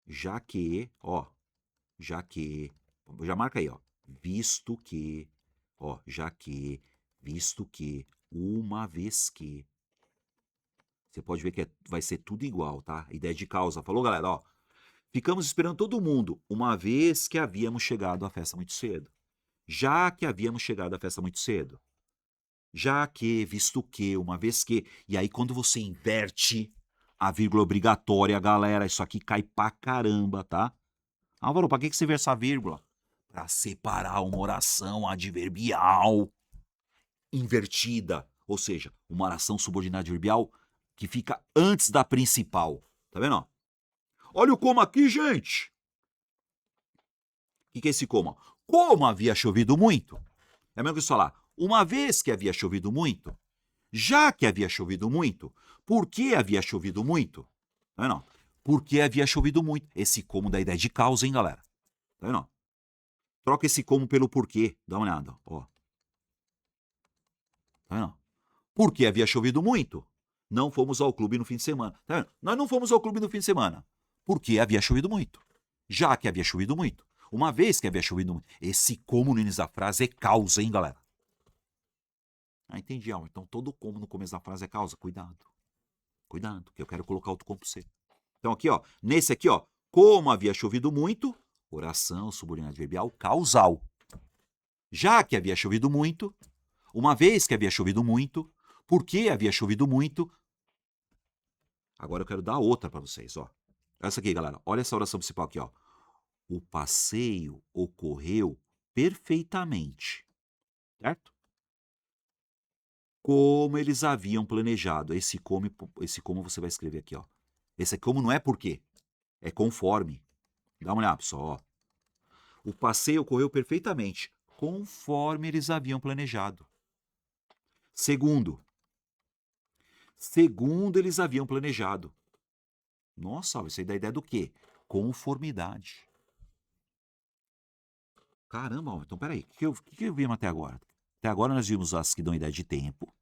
Já que, ó, já que, já marca aí, ó, visto que, ó, já que, visto que, uma vez que. Você pode ver que vai ser tudo igual, tá? Ideia de causa. Falou, galera? Ó, ficamos esperando todo mundo, uma vez que havíamos chegado à festa muito cedo. Já que havíamos chegado à festa muito cedo. Já que, visto que, uma vez que. E aí, quando você inverte a vírgula obrigatória, galera, isso aqui cai pra caramba, tá? Álvaro, pra que você vê essa vírgula? Pra separar uma oração adverbial invertida. Ou seja, uma oração subordinada adverbial que fica antes da principal. Tá vendo? Olha o como aqui, gente. O que é esse como? Como havia chovido muito. É mesmo que isso falar. Uma vez que havia chovido muito, já que havia chovido muito, por que havia chovido muito? Tá vendo? Porque havia chovido muito. Esse como dá ideia de causa, hein, galera? Tá vendo? Troca esse como pelo porquê. Dá uma olhada, ó. Tá vendo? Porque havia chovido muito, não fomos ao clube no fim de semana. Tá vendo? Nós não fomos ao clube no fim de semana. Porque havia chovido muito. Já que havia chovido muito. Uma vez que havia chovido muito. Esse como no início da frase é causa, hein, galera? Ah, entendi, Alma. Então todo como no começo da frase é causa. Cuidado. Cuidado, que eu quero colocar outro como pra você. Então aqui, ó. Nesse aqui, ó. Como havia chovido muito, oração subordinada adverbial causal. Já que havia chovido muito, uma vez que havia chovido muito, porque havia chovido muito. Agora eu quero dar outra para vocês, ó. Essa aqui, galera. Olha essa oração principal aqui, ó. O passeio ocorreu perfeitamente. Certo? Como eles haviam planejado. Esse como você vai escrever aqui, ó. Esse aqui como não é por quê. É conforme. Dá uma olhada, pessoal, ó. O passeio ocorreu perfeitamente, conforme eles haviam planejado. Segundo eles haviam planejado. Nossa, isso aí dá ideia do quê? Conformidade. Caramba, então peraí, o que eu vimos até agora? Até agora nós vimos as que dão ideia de tempo.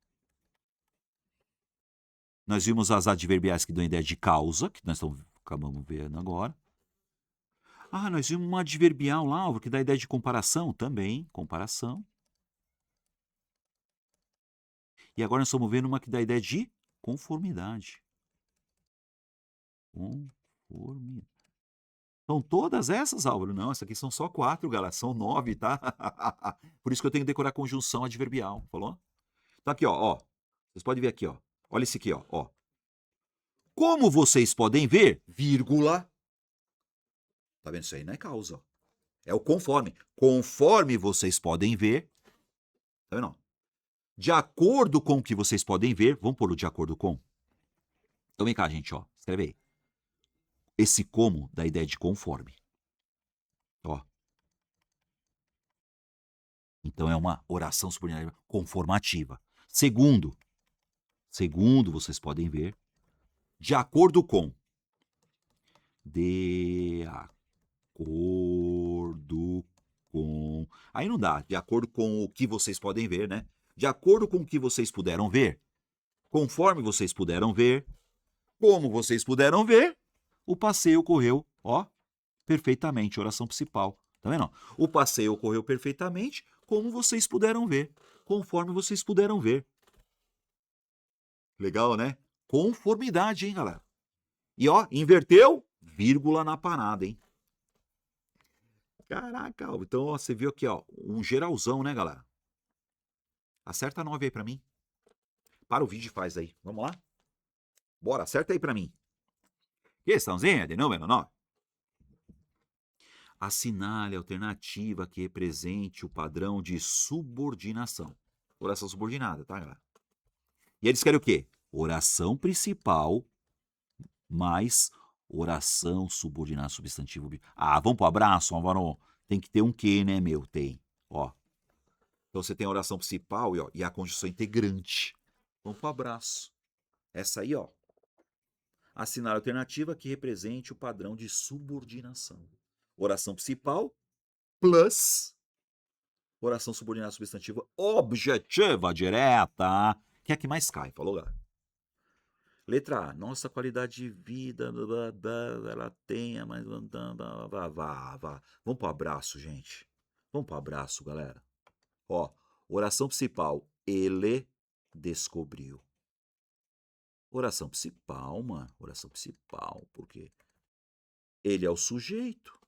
Nós vimos as adverbiais que dão ideia de causa, que nós acabamos vendo agora. Ah, nós vimos uma adverbial lá, que dá ideia de comparação também, comparação. E agora nós estamos vendo uma que dá ideia de conformidade. Conformidade. São todas essas, Álvaro? Não, essas aqui são só 4, galera. São 9, tá? Por isso que eu tenho que decorar conjunção adverbial, falou? Então aqui, ó. Vocês podem ver aqui, ó. Olha esse aqui, ó. Como vocês podem ver, vírgula. Tá vendo? Isso aí não é causa. É o conforme. Conforme vocês podem ver. Tá vendo? De acordo com o que vocês podem ver. Vamos pôr o de acordo com. Então vem cá, gente, ó. Escreve aí. Esse como dá ideia de conforme. Ó. Então é uma oração subordinada conformativa. Segundo, vocês podem ver, de acordo com. De acordo com. Aí não dá. De acordo com o que vocês podem ver, né? De acordo com o que vocês puderam ver, conforme vocês puderam ver, como vocês puderam ver, o passeio ocorreu, ó, perfeitamente. Oração principal. Tá vendo? O passeio ocorreu perfeitamente, como vocês puderam ver, conforme vocês puderam ver. Legal, né? Conformidade, hein, galera? E ó, inverteu, vírgula na parada, hein? Caraca, então ó, você viu aqui, ó, um geralzão, né, galera? Acerta 9 aí pra mim. Para o vídeo e faz aí. Vamos lá? Bora, acerta aí pra mim. Questãozinha de número 9. Assinale a alternativa que represente o padrão de subordinação. Oração subordinada, tá, galera? E eles querem o quê? Oração principal mais oração subordinada substantivo. Ah, vamos pro abraço, Álvaro? Tem que ter um quê, né, meu? Tem. Ó. Então você tem a oração principal e a conjunção integrante. Vamos pro abraço. Essa aí, ó. Assinar a alternativa que represente o padrão de subordinação. Oração principal plus oração subordinada substantiva objetiva direta, que é a que mais cai, falou, galera? Letra A, nossa qualidade de vida, ela tenha, mas vá. Vamos pro abraço, gente. Vamos pro abraço, galera. Ó, oração principal, ele descobriu. Oração principal, mano. Oração principal, por quê? Ele é o sujeito.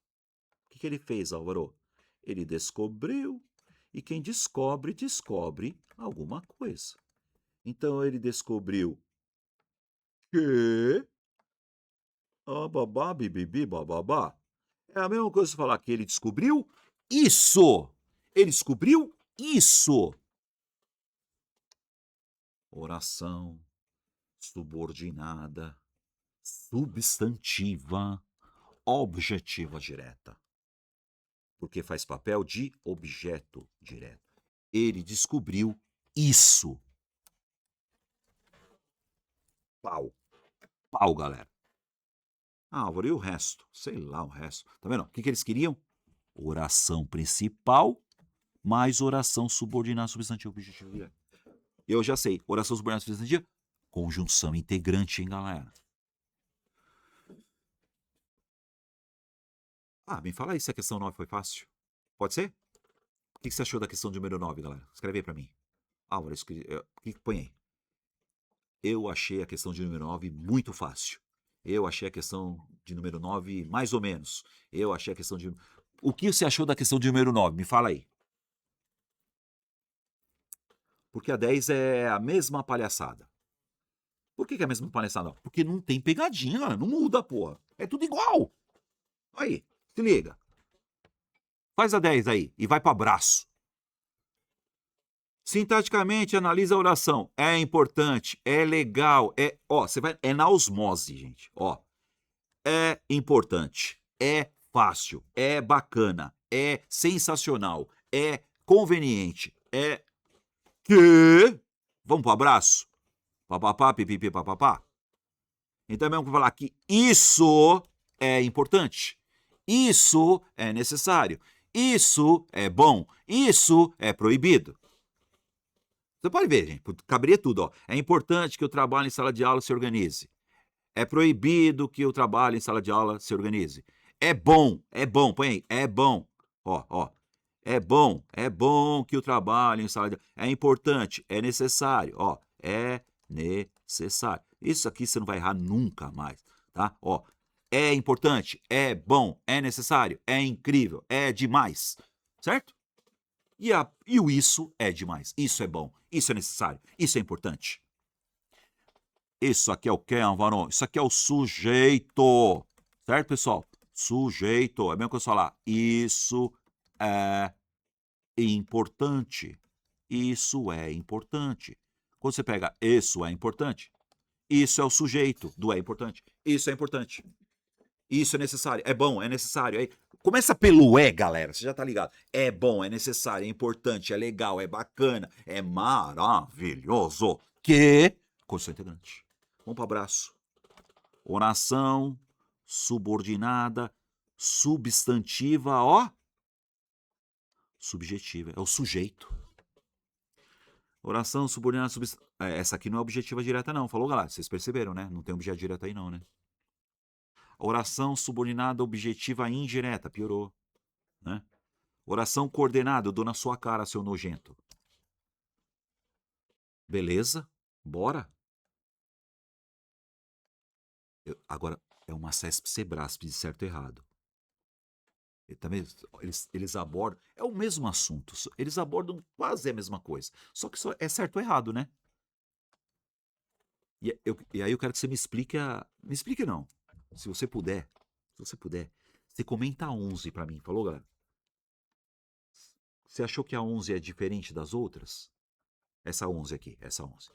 O que ele fez, Álvaro? Ele descobriu. E quem descobre, descobre alguma coisa. Então, ele descobriu que... babá, bibibi, bababá. É a mesma coisa que falar que ele descobriu isso. Ele descobriu isso. Oração subordinada, substantiva, objetiva direta. Porque faz papel de objeto direto. Ele descobriu isso. Pau. Pau, galera. Ah, Álvaro, e o resto? Sei lá o resto. Tá vendo? O que eles queriam? Oração principal mais oração subordinada substantivo objetivo direto. Eu já sei. Oração subordinada substantiva, conjunção integrante, hein, galera? Ah, me fala aí se a questão 9 foi fácil. Pode ser? O que você achou da questão de número 9, galera? Escreve aí pra mim. Álvaro, o que põe aí? Eu achei a questão de número 9 muito fácil. Eu achei a questão de número 9 mais ou menos. Eu achei a questão de... O que você achou da questão de número 9? Me fala aí. Porque a 10 é a mesma palhaçada. Por que é a mesma palhaçada? Porque não tem pegadinha, não muda, porra. É tudo igual. Aí, se liga. Faz a 10 aí e vai para abraço. Sintaticamente, analisa a oração. É importante, é legal, é na osmose, gente. Ó, é importante, é fácil, é bacana, é sensacional, é conveniente, é que... Vamos pro abraço? Papapá, pipipi, papapá. Então, mesmo que falar que isso é importante, isso é necessário, isso é bom, isso é proibido. Você pode ver, gente, caberia tudo, ó. É importante que o trabalho em sala de aula se organize. É proibido que o trabalho em sala de aula se organize. É bom, põe aí, é bom. Ó. É bom que o trabalho em sala de aula... É importante, é necessário, ó. É necessário. Isso aqui você não vai errar nunca mais, tá? Ó, é importante, é bom, é necessário, é incrível, é demais, certo? E o isso é demais, isso é bom, isso é necessário, isso é importante. Isso aqui é o quê, Álvaro? Isso aqui é o sujeito, certo, pessoal? Sujeito, é mesmo que eu falar, isso é importante, isso é importante. Quando você pega isso é importante, isso é o sujeito do é importante, isso é importante. Isso é necessário, é bom, é necessário. Começa pelo galera, você já tá ligado. É bom, é necessário, é importante, é legal, é bacana, é maravilhoso. Que... Condição integrante. Vamos pro abraço. Oração subordinada, substantiva, ó. Subjetiva, é o sujeito. Oração subordinada, essa aqui não é objetiva direta não, falou, galera? Vocês perceberam, né? Não tem objeto direto aí não, né? Oração subordinada objetiva indireta, piorou, né? Oração coordenada, eu dou na sua cara, seu nojento. Beleza? Bora? Agora, é uma CESP-CEBRASP de certo e errado. Também, eles abordam, é o mesmo assunto, eles abordam quase a mesma coisa, só que é certo ou errado, né? E aí eu quero que você me explique me explique não, se você puder, você comenta a 11 pra mim, falou, galera? Você achou que a 11 é diferente das outras? Essa 11 aqui, essa 11.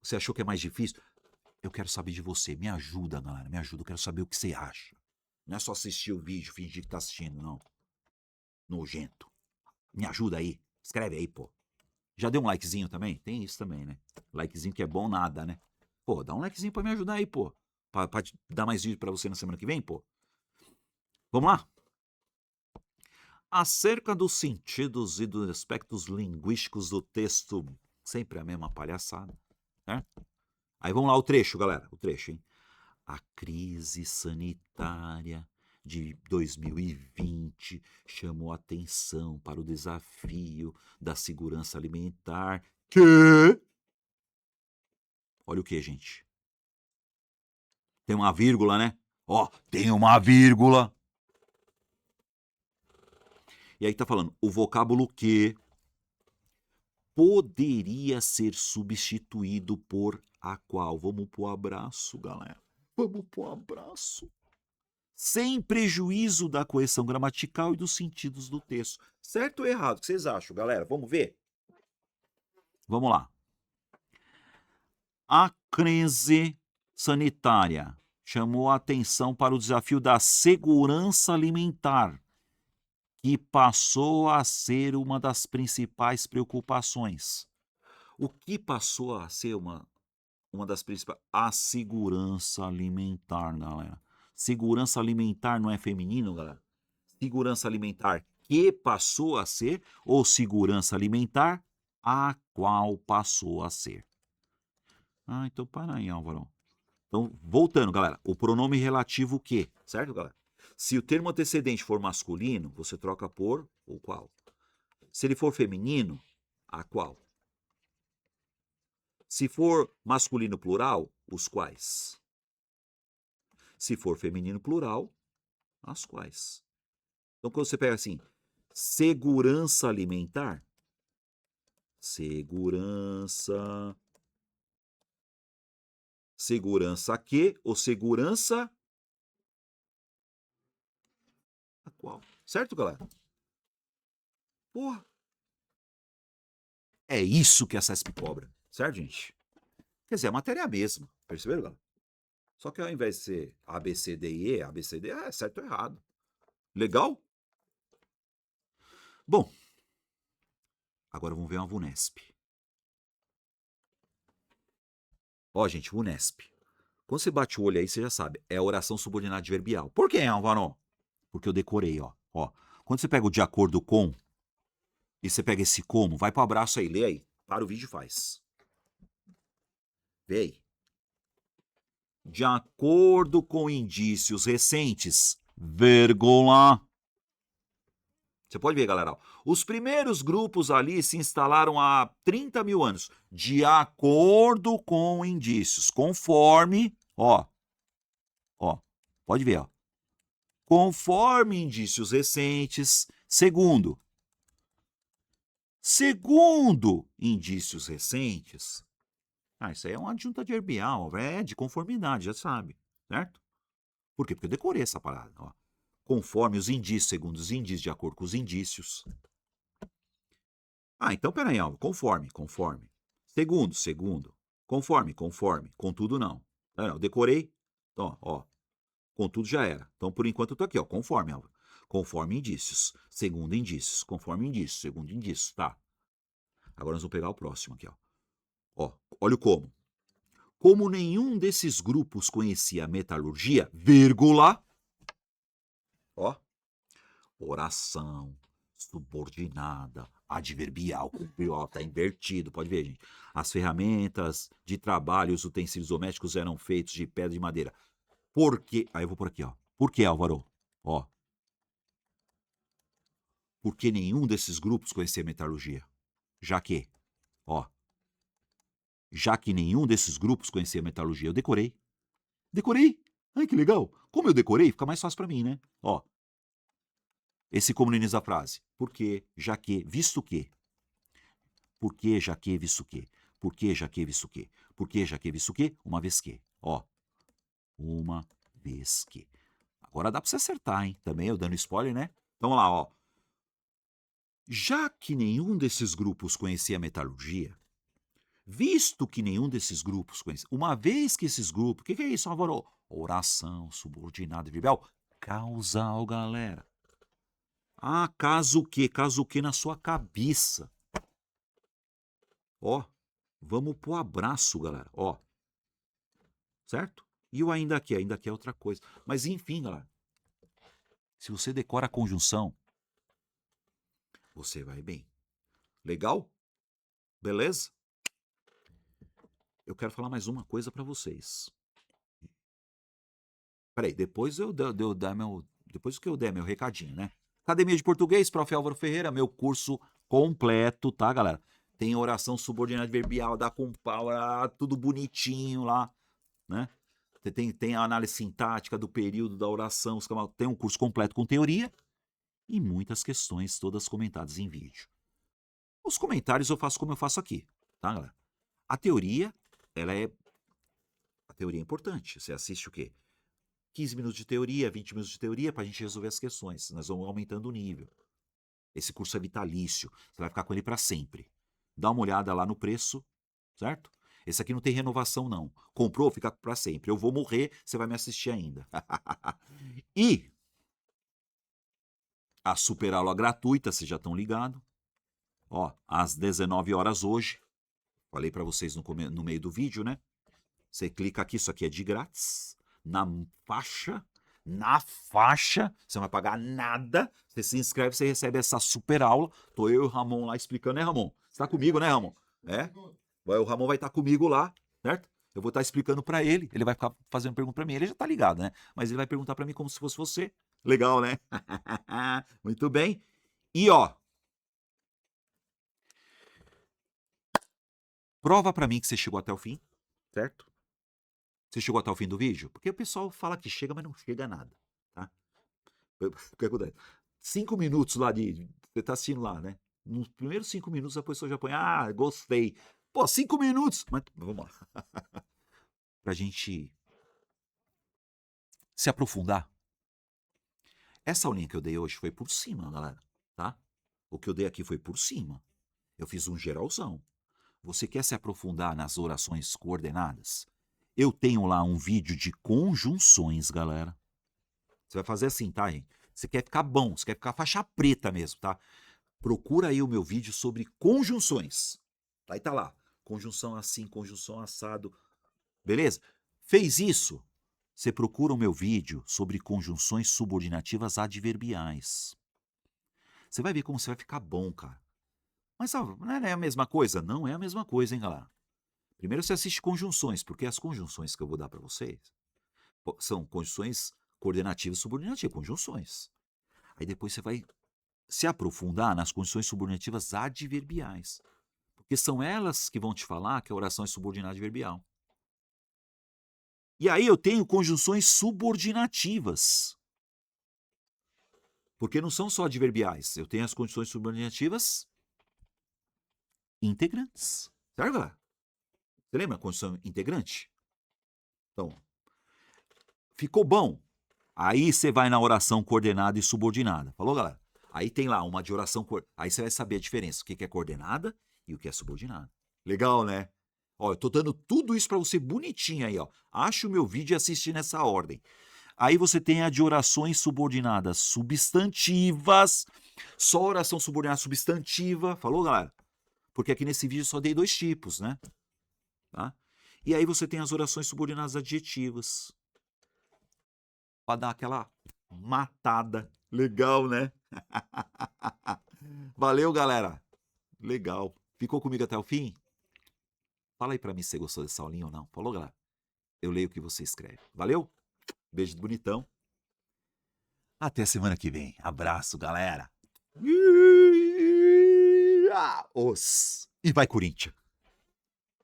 Você achou que é mais difícil? Eu quero saber de você, me ajuda, galera, me ajuda, eu quero saber o que você acha. Não é só assistir o vídeo, fingir que tá assistindo, não. Nojento. Me ajuda aí. Escreve aí, pô. Já deu um likezinho também? Tem isso também, né? Likezinho que é bom nada, né? Pô, dá um likezinho pra me ajudar aí, pô. Pra dar mais vídeo pra você na semana que vem, pô. Vamos lá? Acerca dos sentidos e dos aspectos linguísticos do texto, sempre a mesma palhaçada, né? Aí vamos lá o trecho, galera. O trecho, hein? A crise sanitária de 2020 chamou atenção para o desafio da segurança alimentar. Que? Olha o que, gente? Tem uma vírgula, né? Ó, tem uma vírgula. E aí tá falando, o vocábulo que poderia ser substituído por a qual. Vamos pro abraço, galera. Vamos pro abraço. Sem prejuízo da correção gramatical e dos sentidos do texto. Certo ou errado? O que vocês acham, galera? Vamos ver? Vamos lá. A crise sanitária chamou a atenção para o desafio da segurança alimentar, que passou a ser uma das principais preocupações. O que passou a ser uma das principais? A segurança alimentar, galera. Segurança alimentar não é feminino, galera? Segurança alimentar que passou a ser ou segurança alimentar a qual passou a ser? Ah, então para aí, Álvaro. Então, voltando, galera. O pronome relativo que, certo, galera? Se o termo antecedente for masculino, você troca por o qual. Se ele for feminino, a qual. Se for masculino plural, os quais. Se for feminino plural, as quais. Então, quando você pega assim, segurança alimentar, segurança que ou segurança a qual. Certo, galera? Porra. É isso que a CESP cobra. Certo, gente? Quer dizer, a matéria é a mesma. Perceberam, galera? Só que ao invés de ser A, B, C, D e E, A, B, C, D, é certo ou errado. Legal? Bom, agora vamos ver uma VUNESP. Ó, gente, VUNESP. Quando você bate o olho aí, você já sabe. É a oração subordinada adverbial. Por que, Álvaro? Porque eu decorei, ó. Quando você pega o de acordo com e você pega esse como, vai pro abraço aí, lê aí. Para o vídeo e faz. Vê aí. De acordo com indícios recentes, vírgula. Você pode ver, galera. Os primeiros grupos ali se instalaram há 30 mil anos. De acordo com indícios. Conforme, ó. Pode ver, ó. Conforme indícios recentes. Segundo indícios recentes. Isso aí é uma adjunta adverbial, de conformidade, já sabe, certo? Por quê? Porque eu decorei essa parada, ó. Conforme os indícios, segundo os indícios, de acordo com os indícios. Então peraí, Alvo. Conforme. Segundo. Conforme. Contudo, não. Não, decorei. Então, ó. Contudo já era. Então, por enquanto, eu tô aqui, ó. Conforme, Alvo. Conforme indícios. Segundo indícios. Conforme indícios. Segundo indícios. Tá. Agora nós vamos pegar o próximo aqui, ó. Ó, olha o como. Como nenhum desses grupos conhecia a metalurgia, vírgula, ó, oração, subordinada, adverbial, ó, tá invertido, pode ver, gente. As ferramentas de trabalho e os utensílios domésticos eram feitos de pedra e madeira. Por quê? Aí eu vou por aqui, ó. Por que, Álvaro? Ó. Porque nenhum desses grupos conhecia metalurgia. Já que, ó. Já que nenhum desses grupos conhecia metalurgia, eu decorei. Decorei. Ai, que legal. Como eu decorei, fica mais fácil pra mim, né? Ó. Esse como no início da frase. Por quê? Já que, visto que. Por que, já que, visto que. Por que, já que, visto que. Por que, já que, visto que. Uma vez que. Ó. Uma vez que. Agora dá pra você acertar, hein? Também eu dando spoiler, né? Então vamos lá, ó. Já que nenhum desses grupos conhecia metalurgia, visto que nenhum desses grupos conhecia, uma vez que esses grupos, o que é isso, Álvaro? Oração, subordinado, verbal, causal, galera. Ah, caso o quê? Caso o quê na sua cabeça? Ó, vamos pro abraço, galera, ó. Certo? E o ainda aqui é outra coisa. Mas enfim, galera, se você decora a conjunção, você vai bem. Legal? Beleza? Eu quero falar mais uma coisa pra vocês. Peraí, depois depois que eu der meu recadinho, né? Academia de Português, Prof. Álvaro Ferreira, meu curso completo, tá, galera? Tem oração subordinada adverbial, dá com pau, tudo bonitinho lá, né? Tem a análise sintática do período da oração, tem um curso completo com teoria e muitas questões, todas comentadas em vídeo. Os comentários eu faço como eu faço aqui, tá, galera? A teoria é importante. Você assiste o quê? 15 minutos de teoria, 20 minutos de teoria para a gente resolver as questões. Nós vamos aumentando o nível. Esse curso é vitalício. Você vai ficar com ele para sempre. Dá uma olhada lá no preço, certo? Esse aqui não tem renovação, não. Comprou, fica para sempre. Eu vou morrer, você vai me assistir ainda. E a super aula gratuita, vocês já estão ligados. Ó, às 19 horas hoje. Falei para vocês no meio do vídeo, né? Você clica aqui, isso aqui é de grátis. Na faixa, você não vai pagar nada. Você se inscreve, você recebe essa super aula. Tô eu e o Ramon lá explicando, né, Ramon? Você tá comigo, né, Ramon? É? O Ramon vai estar comigo lá, certo? Eu vou estar explicando pra ele. Ele vai ficar fazendo pergunta pra mim. Ele já tá ligado, né? Mas ele vai perguntar pra mim como se fosse você. Legal, né? Muito bem. E ó, prova pra mim que você chegou até o fim, certo? Você chegou até o fim do vídeo? Porque o pessoal fala que chega, mas não chega nada, tá? O que acontece? 5 minutos lá você tá assistindo lá, né? Nos primeiros 5 minutos a pessoa já põe, ah, gostei. Pô, 5 minutos! Mas vamos lá. Pra gente se aprofundar. Essa aulinha que eu dei hoje foi por cima, galera, tá? O que eu dei aqui foi por cima. Eu fiz um geralzão. Você quer se aprofundar nas orações coordenadas? Eu tenho lá um vídeo de conjunções, galera. Você vai fazer assim, tá, gente? Você quer ficar bom, você quer ficar faixa preta mesmo, tá? Procura aí o meu vídeo sobre conjunções. Aí tá lá. Conjunção assim, conjunção assado. Beleza? Fez isso? Você procura o meu vídeo sobre conjunções subordinativas adverbiais. Você vai ver como você vai ficar bom, cara. Mas não é a mesma coisa? Não é a mesma coisa, hein, galera? Primeiro você assiste conjunções, porque as conjunções que eu vou dar para vocês são conjunções coordenativas e subordinativas, conjunções. Aí depois você vai se aprofundar nas conjunções subordinativas adverbiais. Porque são elas que vão te falar que a oração é subordinada adverbial. E aí eu tenho conjunções subordinativas. Porque não são só adverbiais. Eu tenho as conjunções subordinativas integrantes. Certo, galera? Você lembra a conjunção integrante? Então, ficou bom? Aí você vai na oração coordenada e subordinada. Falou, galera? Aí tem lá uma de oração... Aí você vai saber a diferença. O que é coordenada e o que é subordinada. Legal, né? Ó, eu tô dando tudo isso pra você bonitinho aí, ó. Acha o meu vídeo e assiste nessa ordem. Aí você tem a de orações subordinadas substantivas. Só oração subordinada substantiva. Falou, galera? Porque aqui nesse vídeo eu só dei 2 tipos, né? Tá? E aí você tem as orações subordinadas adjetivas. Para dar aquela matada. Legal, né? Valeu, galera. Legal. Ficou comigo até o fim? Fala aí pra mim se você gostou dessa aulinha ou não. Falou, galera? Eu leio o que você escreve. Valeu? Beijo do bonitão. Até semana que vem. Abraço, galera. E vai, Corinthians.